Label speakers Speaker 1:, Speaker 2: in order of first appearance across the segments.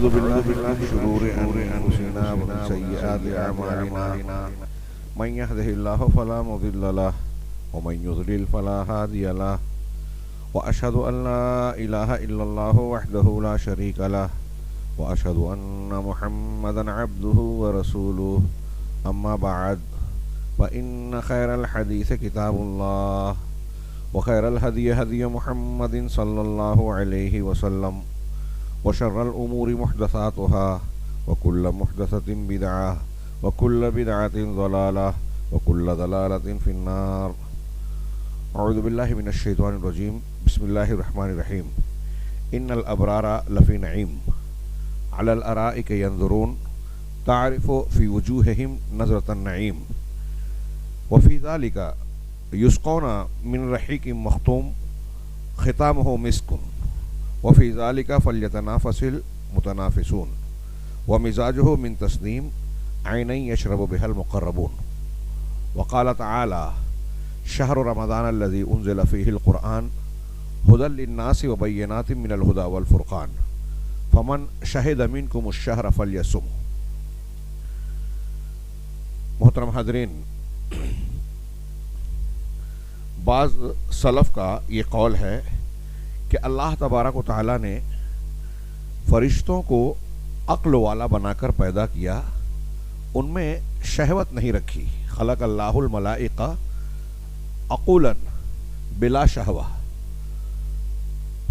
Speaker 1: أعوذ بالله من شرور أنفسنا ومن سيئات أعمالنا من يهده الله فلا مضل له ومن يضلل فلا هادي له وأشهد أن لا إله إلا الله وحده لا شريك له وأشهد أن محمدا عبده ورسوله أما بعد فإن خير الحديث كتاب الله وخير الهدي هدي محمد صلى الله عليه وسلم وشر الأمور محدثاتها وكل محدثة بدعة وكل بدعة ضلالة وكل ضلالة في النار. أعوذ بالله من الشيطان الرجيم. بسم الله الرحمن الرحيم. إن الأبرار لفي نعيم على الأرائك ينظرون تعرف في وجوههم نظرة النعيم وفي ذلك يسقون من رحيق مختوم ختامه مسك وفي ذلك فليتنافس المتنافسون ومزاجه من تسنيم عينا يشرب بها المقربون. وقال تعالى شهر رمضان الذي أنزل فيه القرآن هدى للناس وبينات من الهدى والفرقان فمن شهد منكم الشهر فليصم. محترم حاضرین، بعض سلف کا یہ قول ہے کہ اللہ تبارک و تعالیٰ نے فرشتوں کو عقل والا بنا کر پیدا کیا، ان میں شہوت نہیں رکھی. خلق اللہ الملائکہ عقولا بلا شہوہ،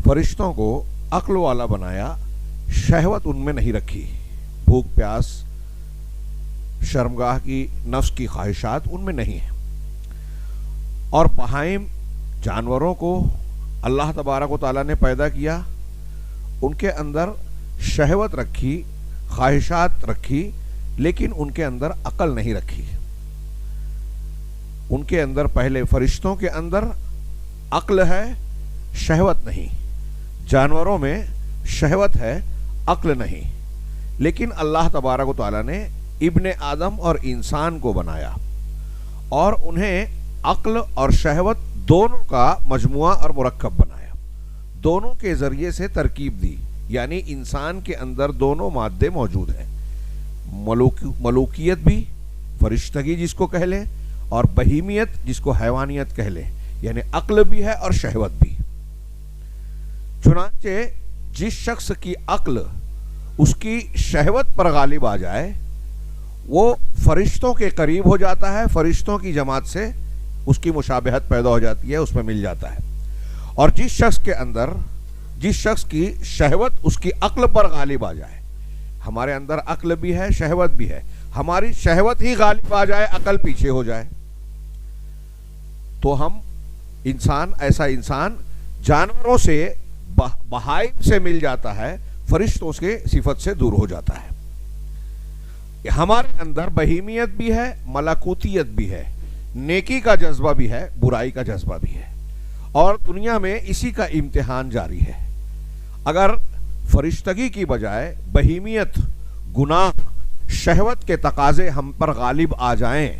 Speaker 1: فرشتوں کو عقل والا بنایا، شہوت ان میں نہیں رکھی. بھوک پیاس، شرمگاہ کی، نفس کی خواہشات ان میں نہیں ہیں. اور بہائم جانوروں کو اللہ تبارک و تعالیٰ نے پیدا کیا، ان کے اندر شہوت رکھی، خواہشات رکھی، لیکن ان کے اندر عقل نہیں رکھی. ان کے اندر، پہلے فرشتوں کے اندر عقل ہے، شہوت نہیں. جانوروں میں شہوت ہے، عقل نہیں. لیکن اللہ تبارک و تعالیٰ نے ابن آدم اور انسان کو بنایا اور انہیں عقل اور شہوت دونوں کا مجموعہ اور مرکب بنایا، دونوں کے ذریعے سے ترکیب دی. یعنی انسان کے اندر دونوں مادے موجود ہیں، ملوکیت بھی، فرشتگی جس کو کہہ لیں، اور بہیمیت جس کو حیوانیت کہہ لیں. یعنی عقل بھی ہے اور شہوت بھی. چنانچہ جس شخص کی عقل اس کی شہوت پر غالب آ جائے وہ فرشتوں کے قریب ہو جاتا ہے، فرشتوں کی جماعت سے اس کی مشابہت پیدا ہو جاتی ہے، اس میں مل جاتا ہے. اور جس شخص کے اندر، جس شخص کی شہوت اس کی عقل پر غالب آ جائے، ہمارے اندر عقل بھی ہے، شہوت بھی ہے، ہماری شہوت ہی غالب آ جائے، عقل پیچھے ہو جائے، تو ہم انسان، ایسا انسان جانوروں سے، بہائم سے مل جاتا ہے، فرشتوں کے صفت سے دور ہو جاتا ہے. ہمارے اندر بہیمیت بھی ہے، ملکوتیت بھی ہے، نیکی کا جذبہ بھی ہے، برائی کا جذبہ بھی ہے، اور دنیا میں اسی کا امتحان جاری ہے. اگر فرشتگی کی بجائے بہیمیت، گناہ، شہوت کے تقاضے ہم پر غالب آ جائیں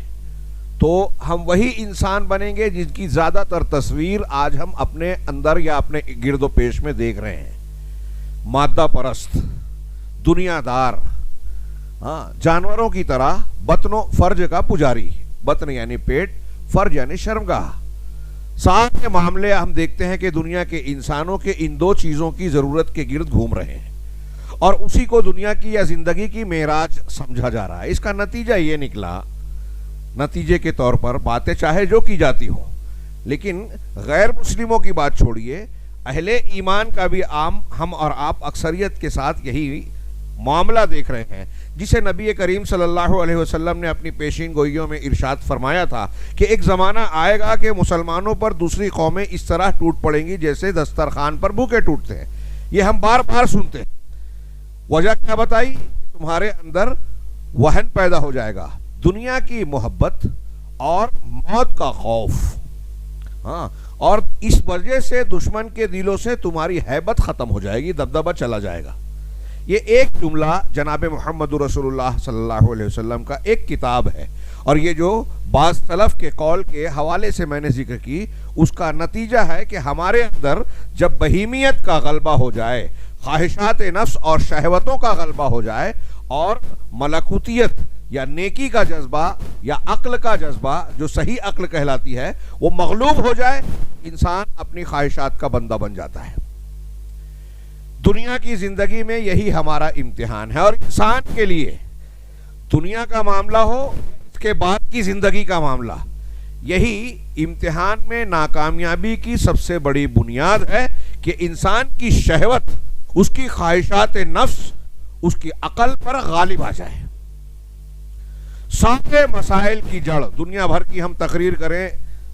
Speaker 1: تو ہم وہی انسان بنیں گے جن کی زیادہ تر تصویر آج ہم اپنے اندر یا اپنے گرد و پیش میں دیکھ رہے ہیں. مادہ پرست، دنیا دار، جانوروں کی طرح بطن و فرج کا پجاری. بطن یعنی پیٹ، فرج یعنی شرمگاہ. سارے معاملے ہم دیکھتے ہیں کہ دنیا کے انسانوں کے ان دو چیزوں کی ضرورت کے گرد گھوم رہے ہیں، اور اسی کو دنیا کی یا زندگی کی معراج سمجھا جا رہا ہے. اس کا نتیجہ یہ نکلا، نتیجے کے طور پر باتیں چاہے جو کی جاتی ہوں، لیکن غیر مسلموں کی بات چھوڑیے، اہل ایمان کا بھی عام ہم اور آپ اکثریت کے ساتھ یہی معاملہ دیکھ رہے ہیں، جسے نبی کریم صلی اللہ علیہ وسلم نے اپنی پیشین گوئیوں میں ارشاد فرمایا تھا کہ ایک زمانہ آئے گا کہ مسلمانوں پر دوسری قومیں اس طرح ٹوٹ پڑیں گی جیسے دسترخوان پر بھوکے ٹوٹتے ہیں. یہ ہم بار بار سنتے ہیں. وجہ کیا بتائی؟ تمہارے اندر وہن پیدا ہو جائے گا، دنیا کی محبت اور موت کا خوف. اور اس وجہ سے دشمن کے دلوں سے تمہاری ہیبت ختم ہو جائے گی، دبدبہ چلا جائے گا. یہ ایک جملہ جناب محمد رسول اللہ صلی اللہ علیہ وسلم کا ایک کتاب ہے، اور یہ جو بعض سلف کے قول کے حوالے سے میں نے ذکر کی، اس کا نتیجہ ہے کہ ہمارے اندر جب بہیمیت کا غلبہ ہو جائے، خواہشات نفس اور شہوتوں کا غلبہ ہو جائے، اور ملکوتیت یا نیکی کا جذبہ یا عقل کا جذبہ جو صحیح عقل کہلاتی ہے وہ مغلوب ہو جائے، انسان اپنی خواہشات کا بندہ بن جاتا ہے۔ دنیا کی زندگی میں یہی ہمارا امتحان ہے، اور انسان کے لیے دنیا کا معاملہ ہو، اس کے بعد کی زندگی کا معاملہ، یہی امتحان میں ناکامیابی کی سب سے بڑی بنیاد ہے کہ انسان کی شہوت، اس کی خواہشات نفس اس کی عقل پر غالب آ جائے۔ سارے مسائل کی جڑ، دنیا بھر کی ہم تقریر کریں،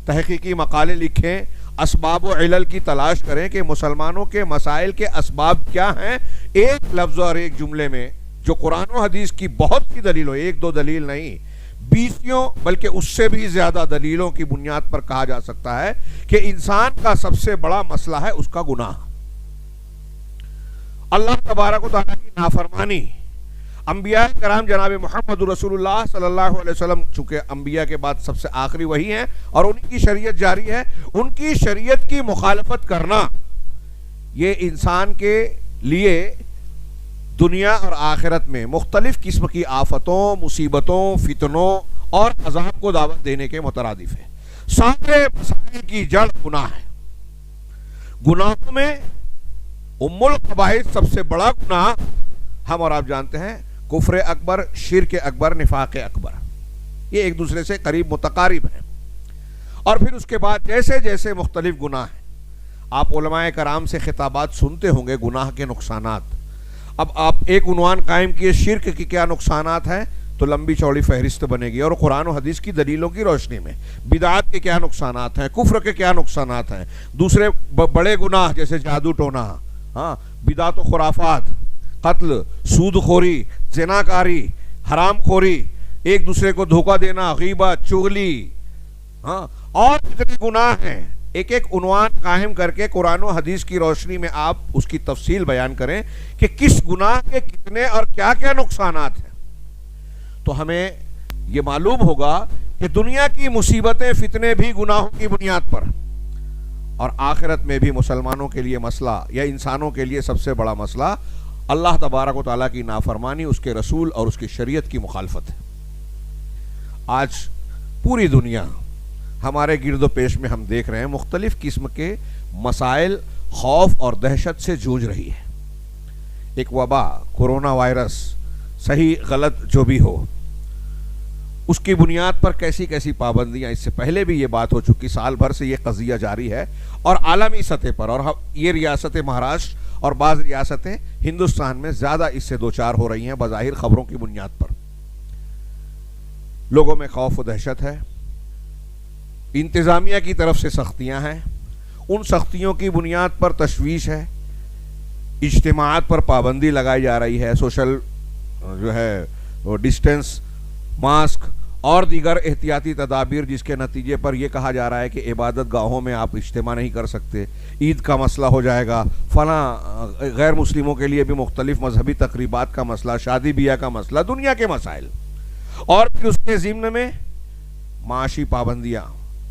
Speaker 1: تحقیقی مقالے لکھیں، اسباب و علل کی تلاش کریں کہ مسلمانوں کے مسائل کے اسباب کیا ہیں، ایک لفظ اور ایک جملے میں جو قرآن و حدیث کی بہت سی دلیلوں، ایک دو دلیل نہیں، بیسیوں بلکہ اس سے بھی زیادہ دلیلوں کی بنیاد پر کہا جا سکتا ہے کہ انسان کا سب سے بڑا مسئلہ ہے اس کا گناہ، اللہ تبارک و تعالیٰ کی نافرمانی۔ انبیاء کرام جناب محمد رسول اللہ صلی اللہ علیہ وسلم چونکہ انبیاء کے بعد سب سے آخری وہی ہیں اور انہی کی شریعت جاری ہے، ان کی شریعت کی مخالفت کرنا یہ انسان کے لیے دنیا اور آخرت میں مختلف قسم کی آفتوں، مصیبتوں، فتنوں اور عذاب کو دعوت دینے کے مترادف ہے۔ سارے مسائل کی جڑ گناہ ہے۔ گناہوں میں ام القبائح سب سے بڑا گناہ ہم اور آپ جانتے ہیں کفر اکبر، شرک اکبر، نفاق اکبر، یہ ایک دوسرے سے قریب متقارب ہیں۔ اور پھر اس کے بعد جیسے جیسے مختلف گناہ ہیں، آپ علماء کرام سے خطابات سنتے ہوں گے گناہ کے نقصانات۔ اب آپ ایک عنوان قائم کیے شرک کی کیا نقصانات ہیں تو لمبی چوڑی فہرست بنے گی، اور قرآن و حدیث کی دلیلوں کی روشنی میں بدعات کے کیا نقصانات ہیں، کفر کے کیا نقصانات ہیں، دوسرے بڑے گناہ جیسے جادو ٹونا، بدعات و خرافات، قتل، سود خوری، زناکاری، حرام خوری، ایک دوسرے کو دھوکہ دینا، غیبت، چغلی، اور جتنے گناہ ہیں، ایک ایک عنوان قائم کر کے قرآن و حدیث کی روشنی میں آپ اس کی تفصیل بیان کریں کہ کس گناہ کے کتنے اور کیا کیا نقصانات ہیں، تو ہمیں یہ معلوم ہوگا کہ دنیا کی مصیبتیں، فتنے بھی گناہوں کی بنیاد پر، اور آخرت میں بھی مسلمانوں کے لیے مسئلہ یا انسانوں کے لیے سب سے بڑا مسئلہ اللہ تبارک و تعالیٰ کی نافرمانی، اس کے رسول اور اس کی شریعت کی مخالفت ہے۔ آج پوری دنیا ہمارے گرد و پیش میں ہم دیکھ رہے ہیں مختلف قسم کے مسائل خوف اور دہشت سے جوجھ رہی ہے۔ ایک وبا، کورونا وائرس، صحیح غلط جو بھی ہو، اس کی بنیاد پر کیسی کیسی پابندیاں، اس سے پہلے بھی یہ بات ہو چکی، سال بھر سے یہ قضیہ جاری ہے، اور عالمی سطح پر، اور یہ ریاست مہاراشٹر اور بعض ریاستیں ہندوستان میں زیادہ اس سے دوچار ہو رہی ہیں بظاہر خبروں کی بنیاد پر۔ لوگوں میں خوف و دہشت ہے، انتظامیہ کی طرف سے سختیاں ہیں، ان سختیوں کی بنیاد پر تشویش ہے، اجتماعات پر پابندی لگائی جا رہی ہے، سوشل جو ہے ڈسٹینس، ماسک اور دیگر احتیاطی تدابیر، جس کے نتیجے پر یہ کہا جا رہا ہے کہ عبادت گاہوں میں آپ اجتماع نہیں کر سکتے، عید کا مسئلہ ہو جائے گا، فلاں غیر مسلموں کے لیے بھی مختلف مذہبی تقریبات کا مسئلہ، شادی بیاہ کا مسئلہ، دنیا کے مسائل، اور پھر اس کے ضمن میں معاشی پابندیاں،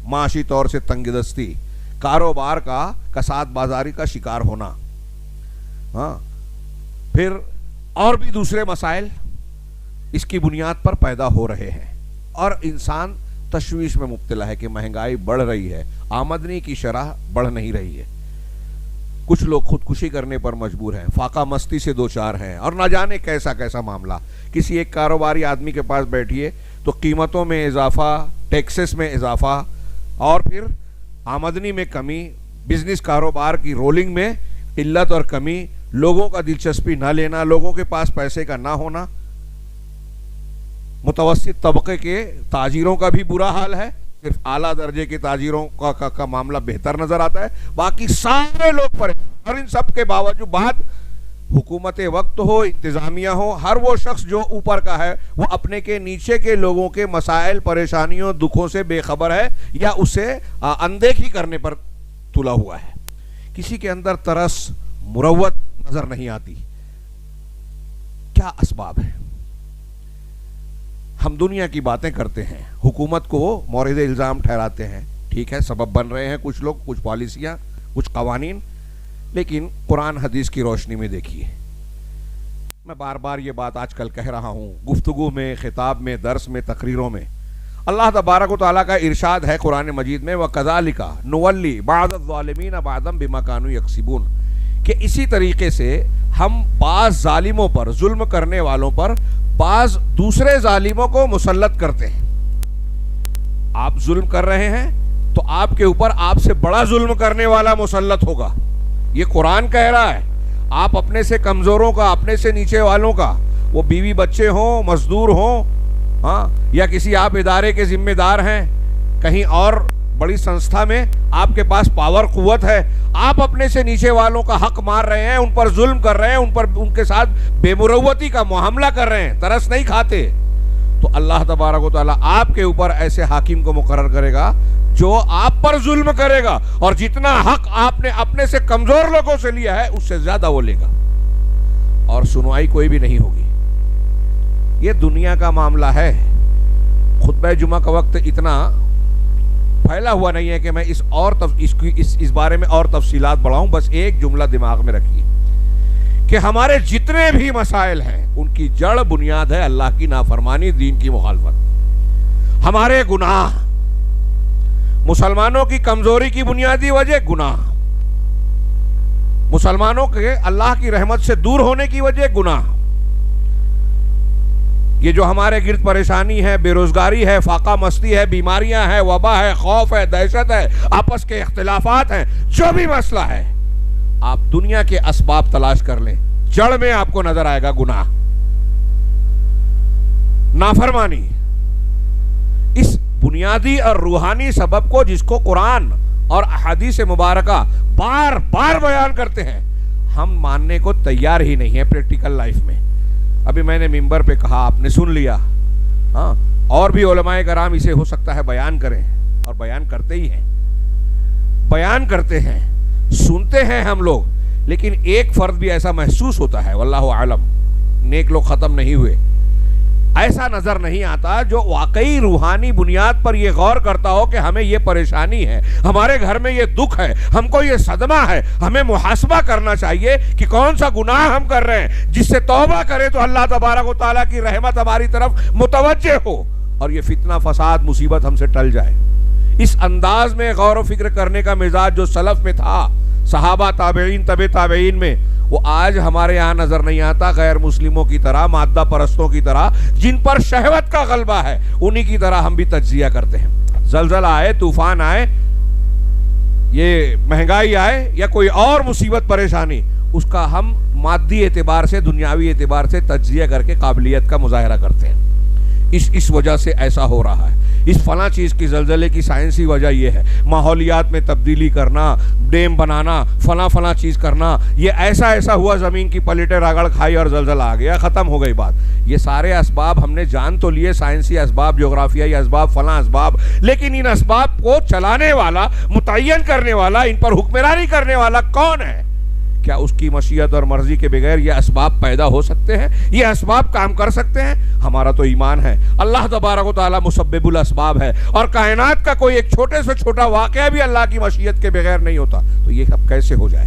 Speaker 1: معاشی طور سے تنگ دستی، کاروبار کا کساد بازاری کا شکار ہونا، پھر اور بھی دوسرے مسائل اس کی بنیاد پر پیدا ہو رہے ہیں، اور انسان تشویش میں مبتلا ہے کہ مہنگائی بڑھ رہی ہے، آمدنی کی شرح بڑھ نہیں رہی ہے، کچھ لوگ خودکشی کرنے پر مجبور ہیں، فاقہ مستی سے دوچار ہیں، اور نہ جانے کیسا کیسا معاملہ۔ کسی ایک کاروباری آدمی کے پاس بیٹھیے تو قیمتوں میں اضافہ، ٹیکسز میں اضافہ، اور پھر آمدنی میں کمی، بزنس کاروبار کی رولنگ میں قلت اور کمی، لوگوں کا دلچسپی نہ لینا، لوگوں کے پاس پیسے کا نہ ہونا، متوسط طبقے کے تاجروں کا بھی برا حال ہے، صرف اعلیٰ درجے کے تاجروں کا معاملہ بہتر نظر آتا ہے، باقی سارے لوگ پریشان، اور ان سب کے باوجود حکومت وقت ہو، انتظامیہ ہو، ہر وہ شخص جو اوپر کا ہے وہ اپنے کے نیچے کے لوگوں کے مسائل، پریشانیوں، دکھوں سے بے خبر ہے یا اسے اندیکھی کرنے پر تلا ہوا ہے۔ کسی کے اندر ترس، مروت نظر نہیں آتی۔ کیا اسباب ہے؟ ہم دنیا کی باتیں کرتے ہیں، حکومت کو مورد الزام ٹھہراتے ہیں، ٹھیک ہے سبب بن رہے ہیں کچھ لوگ، کچھ پالیسیاں، کچھ قوانین، لیکن قرآن حدیث کی روشنی میں دیکھیے. میں بار بار یہ بات آج کل کہہ رہا ہوں، گفتگو میں، خطاب میں، درس میں، تقریروں میں. اللہ تبارک و تعالیٰ کا ارشاد ہے قرآن مجید میں، وَكَذَلِكَ نُوَلِّي بَعْضَ الظَّالِمِينَ بَعْضًا بِمَا كَانُوا يَكْسِبُونَ، کہ اسی طریقے سے ہم بعض ظالموں پر، ظلم کرنے والوں پر بعض دوسرے ظالموں کو مسلط کرتے ہیں. آپ ظلم کر رہے ہیں تو آپ کے اوپر آپ سے بڑا ظلم کرنے والا مسلط ہوگا. یہ قرآن کہہ رہا ہے. آپ اپنے سے کمزوروں کا، اپنے سے نیچے والوں کا، وہ بیوی بچے ہوں، مزدور ہوں، ہاں، یا کسی آپ ادارے کے ذمہ دار ہیں، کہیں اور بڑی سنستھا میں آپ کے پاس پاور قوت ہے، آپ اپنے سے نیچے والوں کا حق مار رہے ہیں، ان پر ظلم کر رہے ہیں، ان کے ساتھ بے مروتی کا معاملہ کر رہے ہیں، ترس نہیں کھاتے، تو اللہ تبارک و تعالیٰ آپ کے اوپر ایسے حاکم کو مقرر کرے گا جو آپ پر ظلم کرے گا، اور جتنا حق آپ نے اپنے سے کمزور لوگوں سے لیا ہے اس سے زیادہ وہ لے گا، اور سنوائی کوئی بھی نہیں ہوگی. یہ دنیا کا معاملہ ہے. خطبہ جمعہ کا وقت اتنا پھیلا ہوا نہیں ہے کہ میں اس بارے میں اور تفصیلات بڑھاؤں. بس ایک جملہ دماغ میں رکھیے کہ ہمارے جتنے بھی مسائل ہیں ان کی جڑ بنیاد ہے اللہ کی نافرمانی، دین کی مخالفت. ہمارے گناہ، مسلمانوں کی کمزوری کی بنیادی وجہ گناہ، مسلمانوں کے اللہ کی رحمت سے دور ہونے کی وجہ گناہ. یہ جو ہمارے گرد پریشانی ہے، بے روزگاری ہے، فاقہ مستی ہے، بیماریاں ہیں، وبا ہے، خوف ہے، دہشت ہے، آپس کے اختلافات ہیں، جو بھی مسئلہ ہے، آپ دنیا کے اسباب تلاش کر لیں، جڑ میں آپ کو نظر آئے گا گناہ، نافرمانی. اس بنیادی اور روحانی سبب کو، جس کو قرآن اور احادیث مبارکہ بار بار بیان کرتے ہیں، ہم ماننے کو تیار ہی نہیں ہے پریکٹیکل لائف میں. ابھی میں نے ممبر پہ کہا، آپ نے سن لیا، ہاں، اور بھی علماء کرام اسے ہو سکتا ہے بیان کریں، اور بیان کرتے ہی ہیں، بیان کرتے ہیں، سنتے ہیں ہم لوگ، لیکن ایک فرد بھی ایسا محسوس ہوتا ہے، واللہ اعلم، نیک لوگ ختم نہیں ہوئے، ایسا نظر نہیں آتا جو واقعی روحانی بنیاد پر یہ غور کرتا ہو کہ ہمیں یہ پریشانی ہے، ہمارے گھر میں یہ دکھ ہے، ہم کو یہ صدمہ ہے، ہمیں محاسبہ کرنا چاہیے کہ کون سا گناہ ہم کر رہے ہیں جس سے توبہ کرے تو اللہ تبارک و تعالیٰ کی رحمت ہماری طرف متوجہ ہو اور یہ فتنہ فساد مصیبت ہم سے ٹل جائے. اس انداز میں غور و فکر کرنے کا مزاج جو سلف میں تھا، صحابہ، تابعین، تبع تابعین میں، وہ آج ہمارے یہاں نظر نہیں آتا. غیر مسلموں کی طرح، مادہ پرستوں کی طرح، جن پر شہوت کا غلبہ ہے، انہی کی طرح ہم بھی تجزیہ کرتے ہیں. زلزلہ آئے، طوفان آئے، یہ مہنگائی آئے یا کوئی اور مصیبت پریشانی، اس کا ہم مادی اعتبار سے، دنیاوی اعتبار سے تجزیہ کر کے قابلیت کا مظاہرہ کرتے ہیں. اس وجہ سے ایسا ہو رہا ہے، اس فلاں چیز کی، زلزلے کی سائنسی وجہ یہ ہے، ماحولیات میں تبدیلی کرنا، ڈیم بنانا، فلاں چیز کرنا، یہ ایسا ہوا، زمین کی پلیٹیں رگڑ کھائی اور زلزلہ آ گیا، ختم ہو گئی بات. یہ سارے اسباب ہم نے جان تو لیے، سائنسی اسباب، جغرافیائی اسباب، فلاں اسباب، لیکن ان اسباب کو چلانے والا، متعین کرنے والا، ان پر حکمرانی کرنے والا کون ہے؟ کیا اس کی مشیت اور مرضی کے بغیر یہ اسباب پیدا ہو سکتے ہیں؟ یہ اسباب کام کر سکتے ہیں؟ ہمارا تو ایمان ہے اللہ تبارک و تعالیٰ مسبب الاسباب ہے، اور کائنات کا کوئی ایک چھوٹے سے چھوٹا واقعہ بھی اللہ کی مشیت کے بغیر نہیں ہوتا. تو یہ سب کیسے ہو جائے؟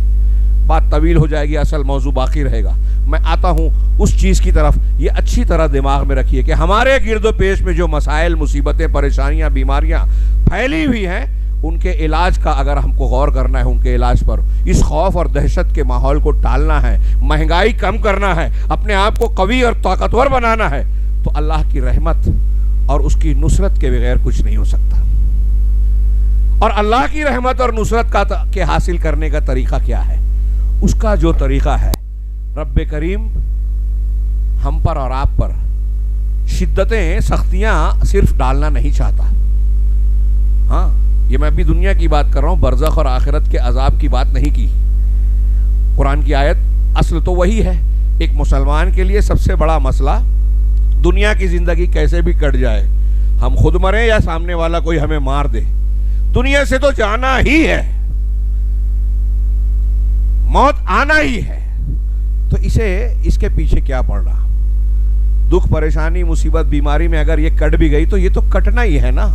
Speaker 1: بات طویل ہو جائے گی، اصل موضوع باقی رہے گا. میں آتا ہوں اس چیز کی طرف. یہ اچھی طرح دماغ میں رکھیے کہ ہمارے گرد و پیش میں جو مسائل، مصیبتیں، پریشانیاں، بیماریاں پھیلی ہوئی ہیں، ان کے علاج کا اگر ہم کو غور کرنا ہے، ان کے علاج پر، اس خوف اور دہشت کے ماحول کو ٹالنا ہے، مہنگائی کم کرنا ہے، اپنے آپ کو قوی اور طاقتور بنانا ہے، تو اللہ کی رحمت اور اس کی نصرت کے بغیر کچھ نہیں ہو سکتا. اور اللہ کی رحمت اور نصرت کے حاصل کرنے کا طریقہ کیا ہے؟ اس کا جو طریقہ ہے، رب کریم ہم پر اور آپ پر شدتیں، سختیاں صرف ڈالنا نہیں چاہتا. ہاں، یہ میں ابھی دنیا کی بات کر رہا ہوں، برزخ اور آخرت کے عذاب کی بات نہیں کی. قرآن کی آیت اصل تو وہی ہے. ایک مسلمان کے لیے سب سے بڑا مسئلہ دنیا کی زندگی کیسے بھی کٹ جائے، ہم خود مریں یا سامنے والا کوئی ہمیں مار دے، دنیا سے تو جانا ہی ہے، موت آنا ہی ہے. تو اس کے پیچھے کیا پڑ رہا؟ دکھ، پریشانی، مصیبت، بیماری میں اگر یہ کٹ بھی گئی تو یہ تو کٹنا ہی ہے نا.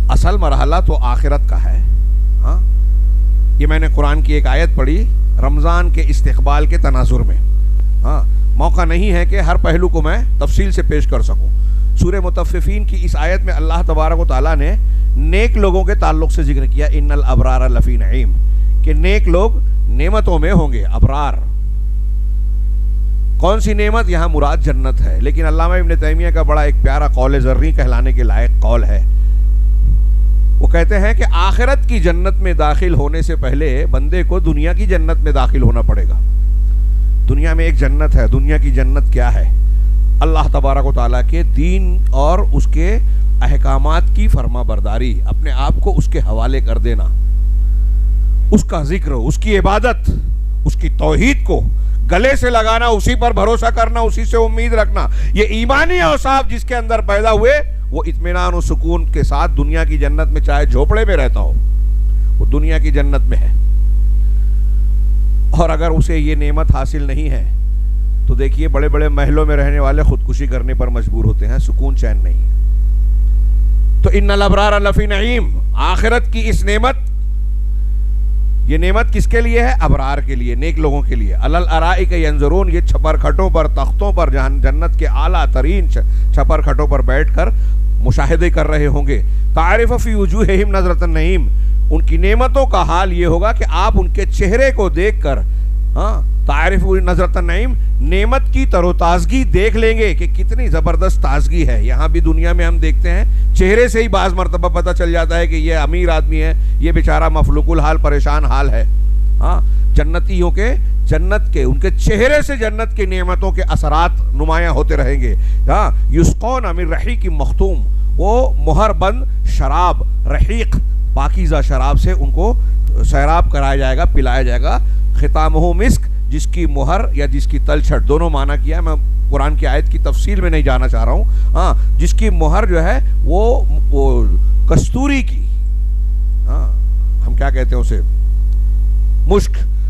Speaker 1: اصل مرحلہ تو آخرت کا ہے. ہاں یہ میں نے قرآن کی ایک آیت پڑھی رمضان کے استقبال کے تناظر میں. ہاں موقع نہیں ہے کہ ہر پہلو کو میں تفصیل سے پیش کر سکوں. سورہ مطففین کی اس آیت میں اللہ تبارک و تعالیٰ نے نیک لوگوں کے تعلق سے ذکر کیا ان الابرار لفی نعیم، کہ نیک لوگ نعمتوں میں ہوں گے. ابرار کون سی نعمت؟ یہاں مراد جنت ہے. لیکن علامہ ابن تیمیہ کا بڑا ایک پیارا قول زرعی کہلانے کے لائق قول ہے. وہ کہتے ہیں کہ آخرت کی جنت میں داخل ہونے سے پہلے بندے کو دنیا کی جنت میں داخل ہونا پڑے گا. دنیا میں ایک جنت ہے. دنیا کی جنت کیا ہے؟ اللہ تبارک و تعالیٰ کے دین اور اس کے احکامات کی فرما برداری، اپنے آپ کو اس کے حوالے کر دینا، اس کا ذکر، اس کی عبادت، اس کی توحید کو گلے سے لگانا، اسی پر بھروسہ کرنا، اسی سے امید رکھنا. یہ ایمانی اوصاف جس کے اندر پیدا ہوئے وہ اطمینان و سکون کے ساتھ دنیا کی جنت میں چاہے جھوپڑے میں رہتا ہو وہ دنیا کی جنت میں ہے. اور اگر اسے یہ نعمت حاصل نہیں ہے تو دیکھیے بڑے بڑے محلوں میں رہنے والے خودکشی کرنے پر مجبور ہوتے ہیں. سکون چین نہیں ہے. تو ان الابرار لفی نعیم، آخرت کی اس نعمت، یہ نعمت کس کے لیے ہے؟ ابرار کے لیے، نیک لوگوں کے لیے. علی الارائک ینظرون، یہ چھپر کھٹوں پر، تختوں پر، جنت کے اعلیٰ ترین چھپر کھٹوں پر بیٹھ کر مشاہدے کر رہے ہوں گے. تعرف فی وجوہہم نظرۃ النعیم، ان کی نعمتوں کا حال یہ ہوگا کہ آپ ان کے چہرے کو دیکھ کر، ہاں تعرف نظرۃ النعیم، نعمت کی تر و تازگی دیکھ لیں گے کہ کتنی زبردست تازگی ہے. یہاں بھی دنیا میں ہم دیکھتے ہیں چہرے سے ہی بعض مرتبہ پتہ چل جاتا ہے کہ یہ امیر آدمی ہے، یہ بیچارہ مفلوق الحال پریشان حال ہے. ہاں جنتیوں کے، جنت کے، ان کے چہرے سے جنت کی نعمتوں کے اثرات نمایاں ہوتے رہیں گے. ہاں یسقون من رحیق مختوم، وہ مہر بند شراب، رحیق پاکیزہ شراب سے ان کو سیراب کرایا جائے گا، پلایا جائے گا. ختامہ مسک، جس کی مہر یا جس کی تلچھٹ، دونوں معنی کیا ہے. میں قرآن کی آیت کی تفصیل میں نہیں جانا چاہ رہا ہوں. ہاں جس کی مہر جو ہے وہ کستوری کی، ہاں ہم کیا کہتے ہیں اسے،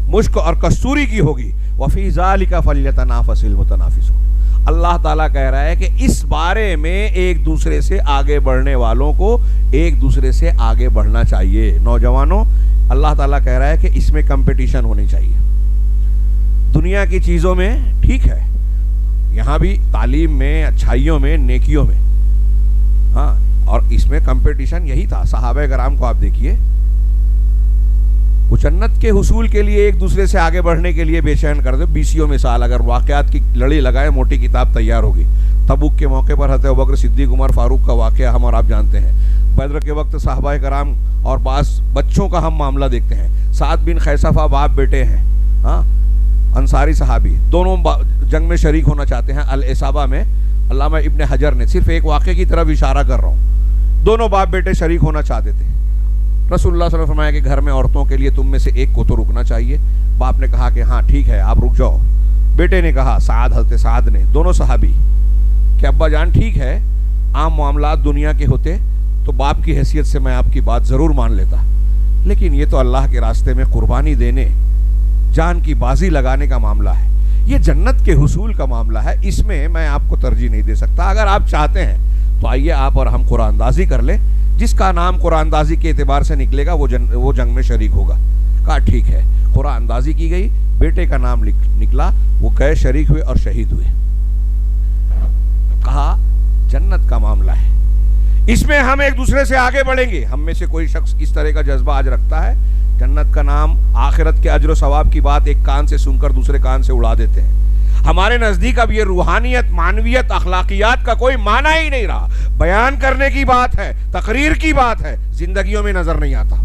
Speaker 1: مشک اور کستوری کی ہوگی. وفی ذالک فلیتنافس المتنافسون. اللہ تعالیٰ کہہ رہا ہے کہ اس بارے میں ایک دوسرے سے آگے بڑھنے والوں کو ایک دوسرے سے آگے بڑھنا چاہیے. نوجوانوں، اللہ تعالیٰ کہہ رہا ہے کہ اس میں کمپٹیشن ہونی چاہیے. دنیا کی چیزوں میں ٹھیک ہے، یہاں بھی تعلیم میں، اچھائیوں میں، نیکیوں میں، ہاں، اور اس میں کمپٹیشن یہی تھا. صحابہ کرام کو آپ دیکھیے، وہ جنت کے حصول کے لیے ایک دوسرے سے آگے بڑھنے کے لیے بے چین کرتے. 20 مثال اگر واقعات کی لڑی لگائے موٹی کتاب تیار ہوگی. تبوک کے موقع پر حضرت ابوبکر صدیق عمر فاروق کا واقعہ ہم اور آپ جانتے ہیں. بدر کے وقت صحابہ کرام اور بعض بچوں کا ہم معاملہ دیکھتے ہیں. سعد بن خیسفہ باپ بیٹے ہیں، ہاں انصاری صحابی، دونوں جنگ میں شریک ہونا چاہتے ہیں. الاصابہ میں علامہ ابن حجر نے، صرف ایک واقعے کی طرف اشارہ کر رہا ہوں، دونوں باپ بیٹے شریک ہونا چاہتے تھے. رسول اللہ صلی اللہ علیہ وسلم نے فرمایا کہ گھر میں عورتوں کے لیے تم میں سے ایک کو تو رکنا چاہیے. باپ نے کہا کہ ہاں ٹھیک ہے آپ رک جاؤ. بیٹے نے کہا، حضرت سعد نے، دونوں صحابی، کہ ابا جان ٹھیک ہے، عام معاملات دنیا کے ہوتے تو باپ کی حیثیت سے میں آپ کی بات ضرور مان لیتا، لیکن یہ تو اللہ کے راستے میں قربانی دینے، جان کی بازی لگانے کا معاملہ ہے، یہ جنت کے حصول کا معاملہ ہے، اس میں میں آپ کو ترجیح نہیں دے سکتا. اگر آپ چاہتے ہیں تو آئیے آپ اور ہم قرآن اندازی کر لیں، جس کا نام قرآن اندازی کے اعتبار سے نکلے گا وہ جنگ میں شریک ہوگا. کہا ٹھیک ہے. قرآن اندازی کی گئی، بیٹے کا نام نکلا، وہ گئے، شریک ہوئے اور شہید ہوئے. کہا جنت کا معاملہ ہے، اس میں ہم ایک دوسرے سے آگے بڑھیں گے. ہم میں سے کوئی شخص اس طرح کا جذبہ آج رکھتا ہے؟ جنت کا نام، آخرت کے اجر و ثواب کی بات ایک کان سے سن کر دوسرے کان سے اڑا دیتے ہیں. ہمارے نزدیک اب یہ روحانیت، معنویت، اخلاقیات کا کوئی معنی ہی نہیں رہا. بیان کرنے کی بات ہے، تقریر کی بات ہے، زندگیوں میں نظر نہیں آتا.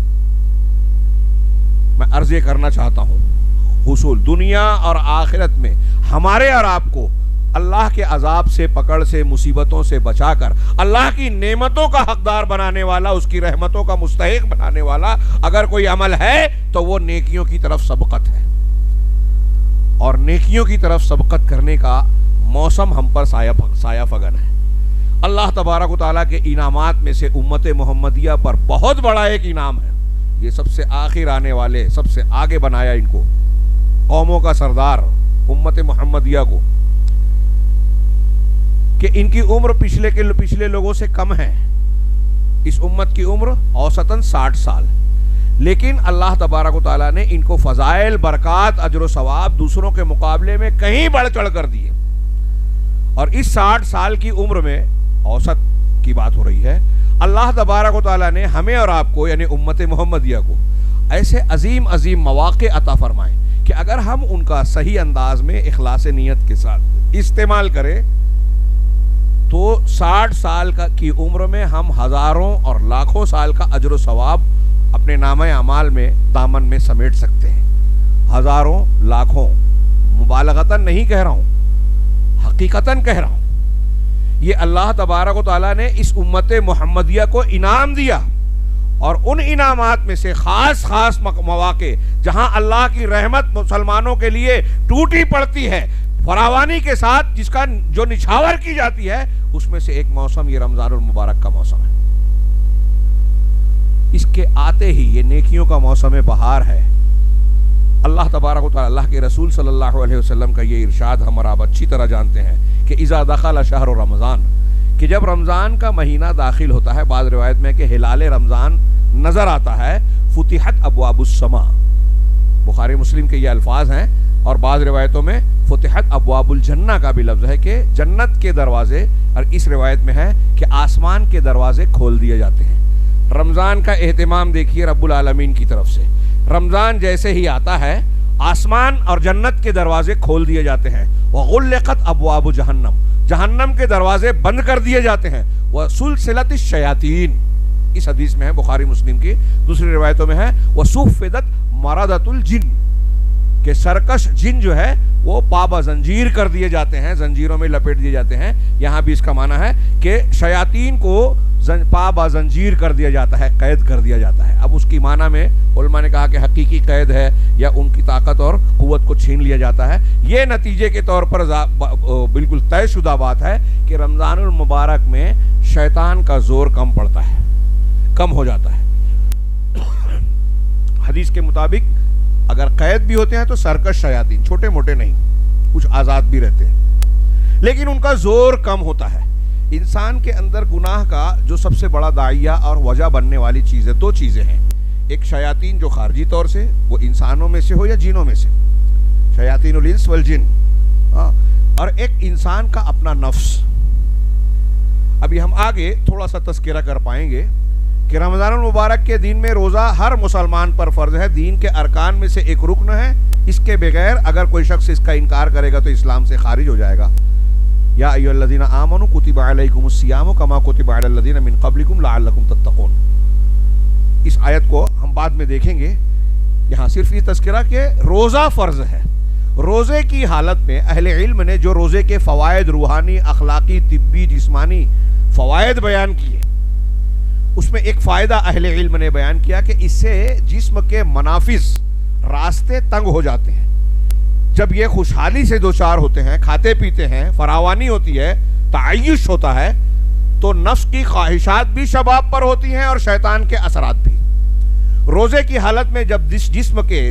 Speaker 1: میں عرض یہ کرنا چاہتا ہوں، حصول دنیا اور آخرت میں ہمارے اور آپ کو اللہ کے عذاب سے، پکڑ سے، مصیبتوں سے بچا کر اللہ کی نعمتوں کا حقدار بنانے والا، اس کی رحمتوں کا مستحق بنانے والا اگر کوئی عمل ہے تو وہ نیکیوں کی طرف سبقت ہے. اور نیکیوں کی طرف سبقت کرنے کا موسم ہم پر سایہ فگن ہے. اللہ تبارک و تعالیٰ کے انعامات میں سے امت محمدیہ پر بہت بڑا ایک انعام ہے، یہ سب سے آخر آنے والے، سب سے آگے بنایا ان کو، قوموں کا سردار امت محمدیہ کو، کہ ان کی عمر پچھلے لوگوں سے کم ہے. اس امت کی عمر اوسطاً 60 سال، لیکن اللہ تبارک و تعالیٰ نے ان کو فضائل، برکات، اجر و ثواب دوسروں کے مقابلے میں کہیں بڑھ چڑھ کر دیے. اور اس 60 سال کی عمر میں، اوسط کی بات ہو رہی ہے، اللہ تبارک و تعالیٰ نے ہمیں اور آپ کو یعنی امت محمدیہ کو ایسے عظیم عظیم مواقع عطا فرمائے کہ اگر ہم ان کا صحیح انداز میں اخلاص نیت کے ساتھ استعمال کریں تو 60 سال کی عمر میں ہم ہزاروں اور لاکھوں سال کا اجر و ثواب اپنے نامہ اعمال میں دامن میں سمیٹ سکتے ہیں. ہزاروں، لاکھوں، مبالغتاً نہیں کہہ رہا ہوں، حقیقتاً کہہ رہا ہوں. یہ اللہ تبارک و تعالیٰ نے اس امت محمدیہ کو انعام دیا، اور ان انعامات میں سے خاص خاص مواقع جہاں اللہ کی رحمت مسلمانوں کے لیے ٹوٹی پڑتی ہے فراوانی کے ساتھ، جس کا جو نچھاور کی جاتی ہے، اس میں سے ایک موسم یہ رمضان المبارک کا موسم ہے. اس کے آتے ہی یہ نیکیوں کا موسم بہار ہے. اللہ تبارک و تعالی، اللہ کے رسول صلی اللہ علیہ وسلم کا یہ ارشاد ہم اور آپ اچھی طرح جانتے ہیں کہ اذا دخل شہر رمضان، کہ جب رمضان کا مہینہ داخل ہوتا ہے، بعض روایت میں کہ ہلال رمضان نظر آتا ہے، فتحت ابواب السماء، بخاری مسلم کے یہ الفاظ ہیں. اور بعض روایتوں میں فتحت ابواب الجنہ کا بھی لفظ ہے کہ جنت کے دروازے، اور اس روایت میں ہے کہ آسمان کے دروازے کھول دیے جاتے ہیں. رمضان کا اہتمام دیکھیے رب العالمین کی طرف سے. رمضان جیسے ہی آتا ہے، آسمان اور جنت کے دروازے کھول دیے جاتے ہیں. وغلقت ابواب جہنم، جہنم کے دروازے بند کر دیے جاتے ہیں. وسلسلت الشیاطین، اس حدیث میں ہے بخاری مسلم کی. دوسری روایتوں میں ہے وصفدت مردۃ الجن، کہ سرکش جن جو ہے وہ پابا زنجیر کر دیے جاتے ہیں، زنجیروں میں لپیٹ دیے جاتے ہیں. یہاں بھی اس کا معنی ہے کہ شیاطین کو پابا زنجیر کر دیا جاتا ہے، قید کر دیا جاتا ہے. اب اس کی معنی میں علماء نے کہا کہ حقیقی قید ہے یا ان کی طاقت اور قوت کو چھین لیا جاتا ہے. یہ نتیجے کے طور پر بالکل طے شدہ بات ہے کہ رمضان المبارک میں شیطان کا زور کم پڑتا ہے، کم ہو جاتا ہے. حدیث کے مطابق اگر قید بھی ہوتے ہیں تو سرکش شیاطین، چھوٹے موٹے نہیں، کچھ آزاد بھی رہتے ہیں، لیکن ان کا زور کم ہوتا ہے. انسان کے اندر گناہ کا جو سب سے بڑا داعیہ اور وجہ بننے والی چیزیں، دو چیزیں ہیں. ایک شیاطین جو خارجی طور سے وہ انسانوں میں سے ہو یا جنوں میں سے، شیاطین الانس والجن، اور ایک انسان کا اپنا نفس. ابھی ہم آگے تھوڑا سا تذکرہ کر پائیں گے کہ رمضان المبارک کے دن میں روزہ ہر مسلمان پر فرض ہے، دین کے ارکان میں سے ایک رکن ہے. اس کے بغیر اگر کوئی شخص اس کا انکار کرے گا تو اسلام سے خارج ہو جائے گا. یا ایھا الذین آمنوا کتب علیکم الصیام کما کتب علی الذین من قبلکم لعلکم تتقون. اس آیت کو ہم بعد میں دیکھیں گے. یہاں صرف یہ تذکرہ کہ روزہ فرض ہے. روزے کی حالت میں اہل علم نے جو روزے کے فوائد، روحانی، اخلاقی، طبی، جسمانی فوائد بیان کیے، اس میں ایک فائدہ اہل علم نے بیان کیا کہ اس سے جسم کے منافذ، راستے تنگ ہو جاتے ہیں. جب یہ خوشحالی سے دوچار ہوتے ہیں، کھاتے پیتے ہیں، فراوانی ہوتی ہے، تعیش ہوتا ہے، تو نفس کی خواہشات بھی شباب پر ہوتی ہیں اور شیطان کے اثرات بھی. روزے کی حالت میں جب جسم کے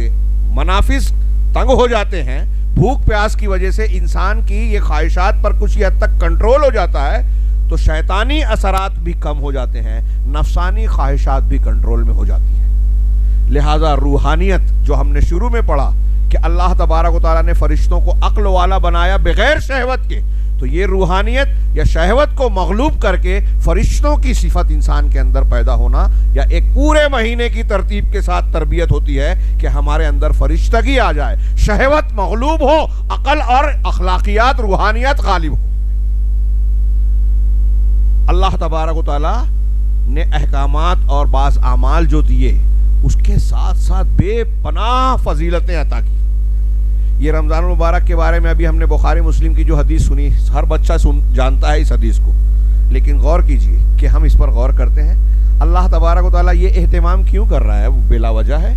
Speaker 1: منافذ تنگ ہو جاتے ہیں، بھوک پیاس کی وجہ سے انسان کی یہ خواہشات پر کچھ حد تک کنٹرول ہو جاتا ہے، تو شیطانی اثرات بھی کم ہو جاتے ہیں، نفسانی خواہشات بھی کنٹرول میں ہو جاتی ہیں. لہذا روحانیت جو ہم نے شروع میں پڑھا کہ اللہ تبارک و تعالیٰ نے فرشتوں کو عقل والا بنایا بغیر شہوت کے، تو یہ روحانیت یا شہوت کو مغلوب کر کے فرشتوں کی صفت انسان کے اندر پیدا ہونا، یا ایک پورے مہینے کی ترتیب کے ساتھ تربیت ہوتی ہے کہ ہمارے اندر فرشتگی آ جائے، شہوت مغلوب ہو، عقل اور اخلاقیات، روحانیت غالب ہو. اللہ تبارک و تعالیٰ نے احکامات اور بعض اعمال جو دیے، اس کے ساتھ ساتھ بے پناہ فضیلتیں عطا کی. یہ رمضان المبارک کے بارے میں ابھی ہم نے بخاری مسلم کی جو حدیث سنی، ہر بچہ جانتا ہے اس حدیث کو، لیکن غور کیجئے کہ ہم اس پر غور کرتے ہیں. اللہ تبارک و تعالیٰ یہ اہتمام کیوں کر رہا ہے؟ وہ بلا وجہ ہے؟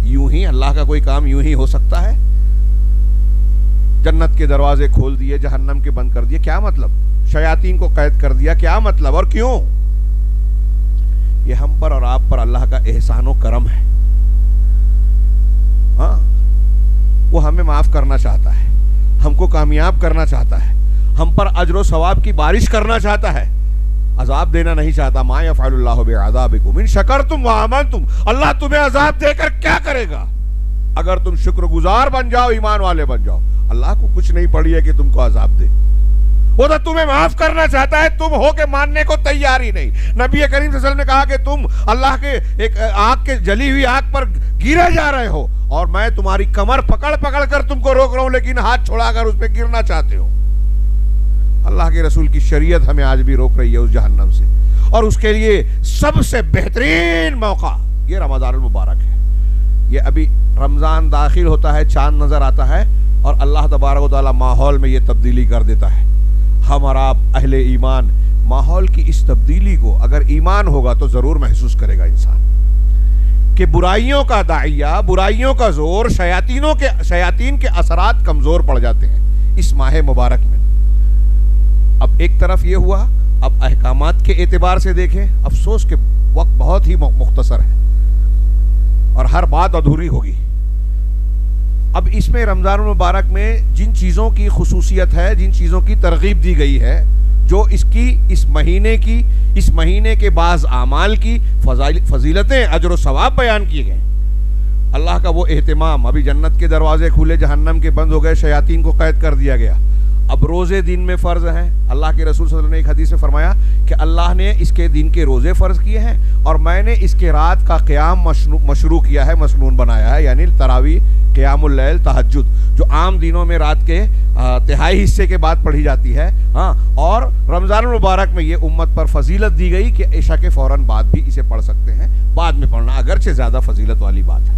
Speaker 1: یوں ہی اللہ کا کوئی کام یوں ہی ہو سکتا ہے؟ جنت کے دروازے کھول دیے، جہنم کے بند کر دیے، کیا مطلب؟ شیاطین کو قید کر دیا، کیا مطلب اور کیوں؟ یہ ہم پر اور آپ پر اللہ کا احسان و کرم ہے. ہاں، وہ ہمیں معاف کرنا چاہتا ہے، ہم کو کامیاب کرنا چاہتا ہے، ہم پر اجر و ثواب کی بارش کرنا چاہتا ہے. عذاب دینا نہیں چاہتا. ما یفعل اللہ بعذابکم ان شکرتم وآمنتم. اللہ تمہیں عذاب دے کر کیا کرے گا اگر تم شکر گزار بن جاؤ, ایمان والے بن جاؤ. اللہ کو کچھ نہیں پڑی ہے کہ تم کو عذاب دے, وہ تو تمہیں معاف کرنا چاہتا ہے, تم ہو کے ماننے کو تیار ہی نہیں. نبی کریم صلی اللہ علیہ وسلم نے کہا کہ تم اللہ کے ایک آگ کے جلی ہوئی آگ پر گرے جا رہے ہو اور میں تمہاری کمر پکڑ پکڑ کر تم کو روک رہا ہوں, لیکن ہاتھ چھوڑا کر اس پہ گرنا چاہتے ہو. اللہ کے رسول کی شریعت ہمیں آج بھی روک رہی ہے اس جہنم سے, اور اس کے لیے سب سے بہترین موقع یہ رمضان المبارک ہے. یہ ابھی رمضان داخل ہوتا ہے, چاند نظر آتا ہے اور اللہ تبارک و تعالیٰ ماحول میں یہ تبدیلی کر دیتا ہے. ہم اور آپ اہل ایمان ماحول کی اس تبدیلی کو اگر ایمان ہوگا تو ضرور محسوس کرے گا انسان کہ برائیوں کا داعیہ, برائیوں کا زور, شیاطین کے اثرات کمزور پڑ جاتے ہیں اس ماہ مبارک میں. اب ایک طرف یہ ہوا, اب احکامات کے اعتبار سے دیکھیں, افسوس کہ وقت بہت ہی مختصر ہے اور ہر بات ادھوری ہوگی. اب اس میں رمضان المبارک میں جن چیزوں کی خصوصیت ہے, جن چیزوں کی ترغیب دی گئی ہے, جو اس مہینے کے بعض اعمال کی فضیلتیں, اجر و ثواب بیان کیے گئے, اللہ کا وہ اہتمام. ابھی جنت کے دروازے کھلے, جہنم کے بند ہو گئے, شیاطین کو قید کر دیا گیا. اب روزے دن میں فرض ہیں. اللہ کے رسول صلی اللہ علیہ وسلم نے ایک حدیث میں فرمایا کہ اللہ نے اس کے دن کے روزے فرض کیے ہیں اور میں نے اس کے رات کا قیام مشروع کیا ہے, مسنون بنایا ہے, یعنی تراویح, قیام اللیل, تہجد, جو عام دنوں میں رات کے تہائی حصے کے بعد پڑھی جاتی ہے. ہاں, اور رمضان المبارک میں یہ امت پر فضیلت دی گئی کہ عشاء کے فوراً بعد بھی اسے پڑھ سکتے ہیں, بعد میں پڑھنا اگرچہ زیادہ فضیلت والی بات ہے.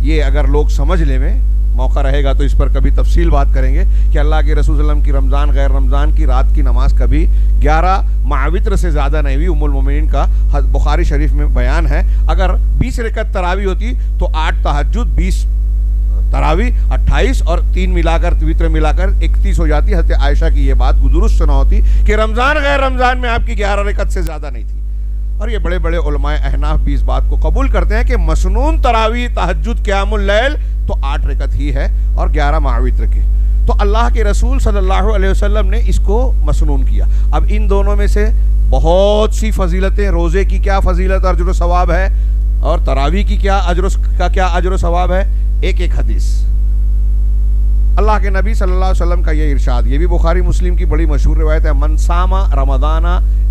Speaker 1: یہ اگر لوگ سمجھ لیں, میں موقع رہے گا تو اس پر کبھی تفصیل بات کریں گے کہ اللہ کے رسول صلی اللہ علیہ وسلم کی رمضان غیر رمضان کی رات کی نماز کبھی 11 وتر سے زیادہ نہیں ہوئی. ام المومنین کا بخاری شریف میں بیان ہے, اگر 20 رکعت تراویح ہوتی تو 8 تہجد, 20 تراویح, 28 اور 3 ملا کر وتر ملا کر 31 ہو جاتی. حضرت عائشہ کی یہ بات درست سنا ہوتی کہ رمضان غیر رمضان میں آپ کی 11 رکعت سے زیادہ نہیں تھی. اور یہ بڑے بڑے علماء احناف بھی اس بات کو قبول کرتے ہیں کہ مسنون تراویح, تہجد, قیام اللیل تو 8 رکعت ہی ہے اور 11 مع وتر کے. تو اللہ کے رسول صلی اللہ علیہ وسلم نے اس کو مسنون کیا. اب ان دونوں میں سے بہت سی فضیلتیں, روزے کی کیا فضیلت اور اجر و ثواب ہے, اور تراویح کی کیا اجر و ثواب ہے. ایک ایک حدیث. اللہ کے نبی صلی اللہ علیہ وسلم کا یہ ارشاد, یہ بھی بخاری مسلم کی بڑی مشہور روایت ہے, من صام رمضان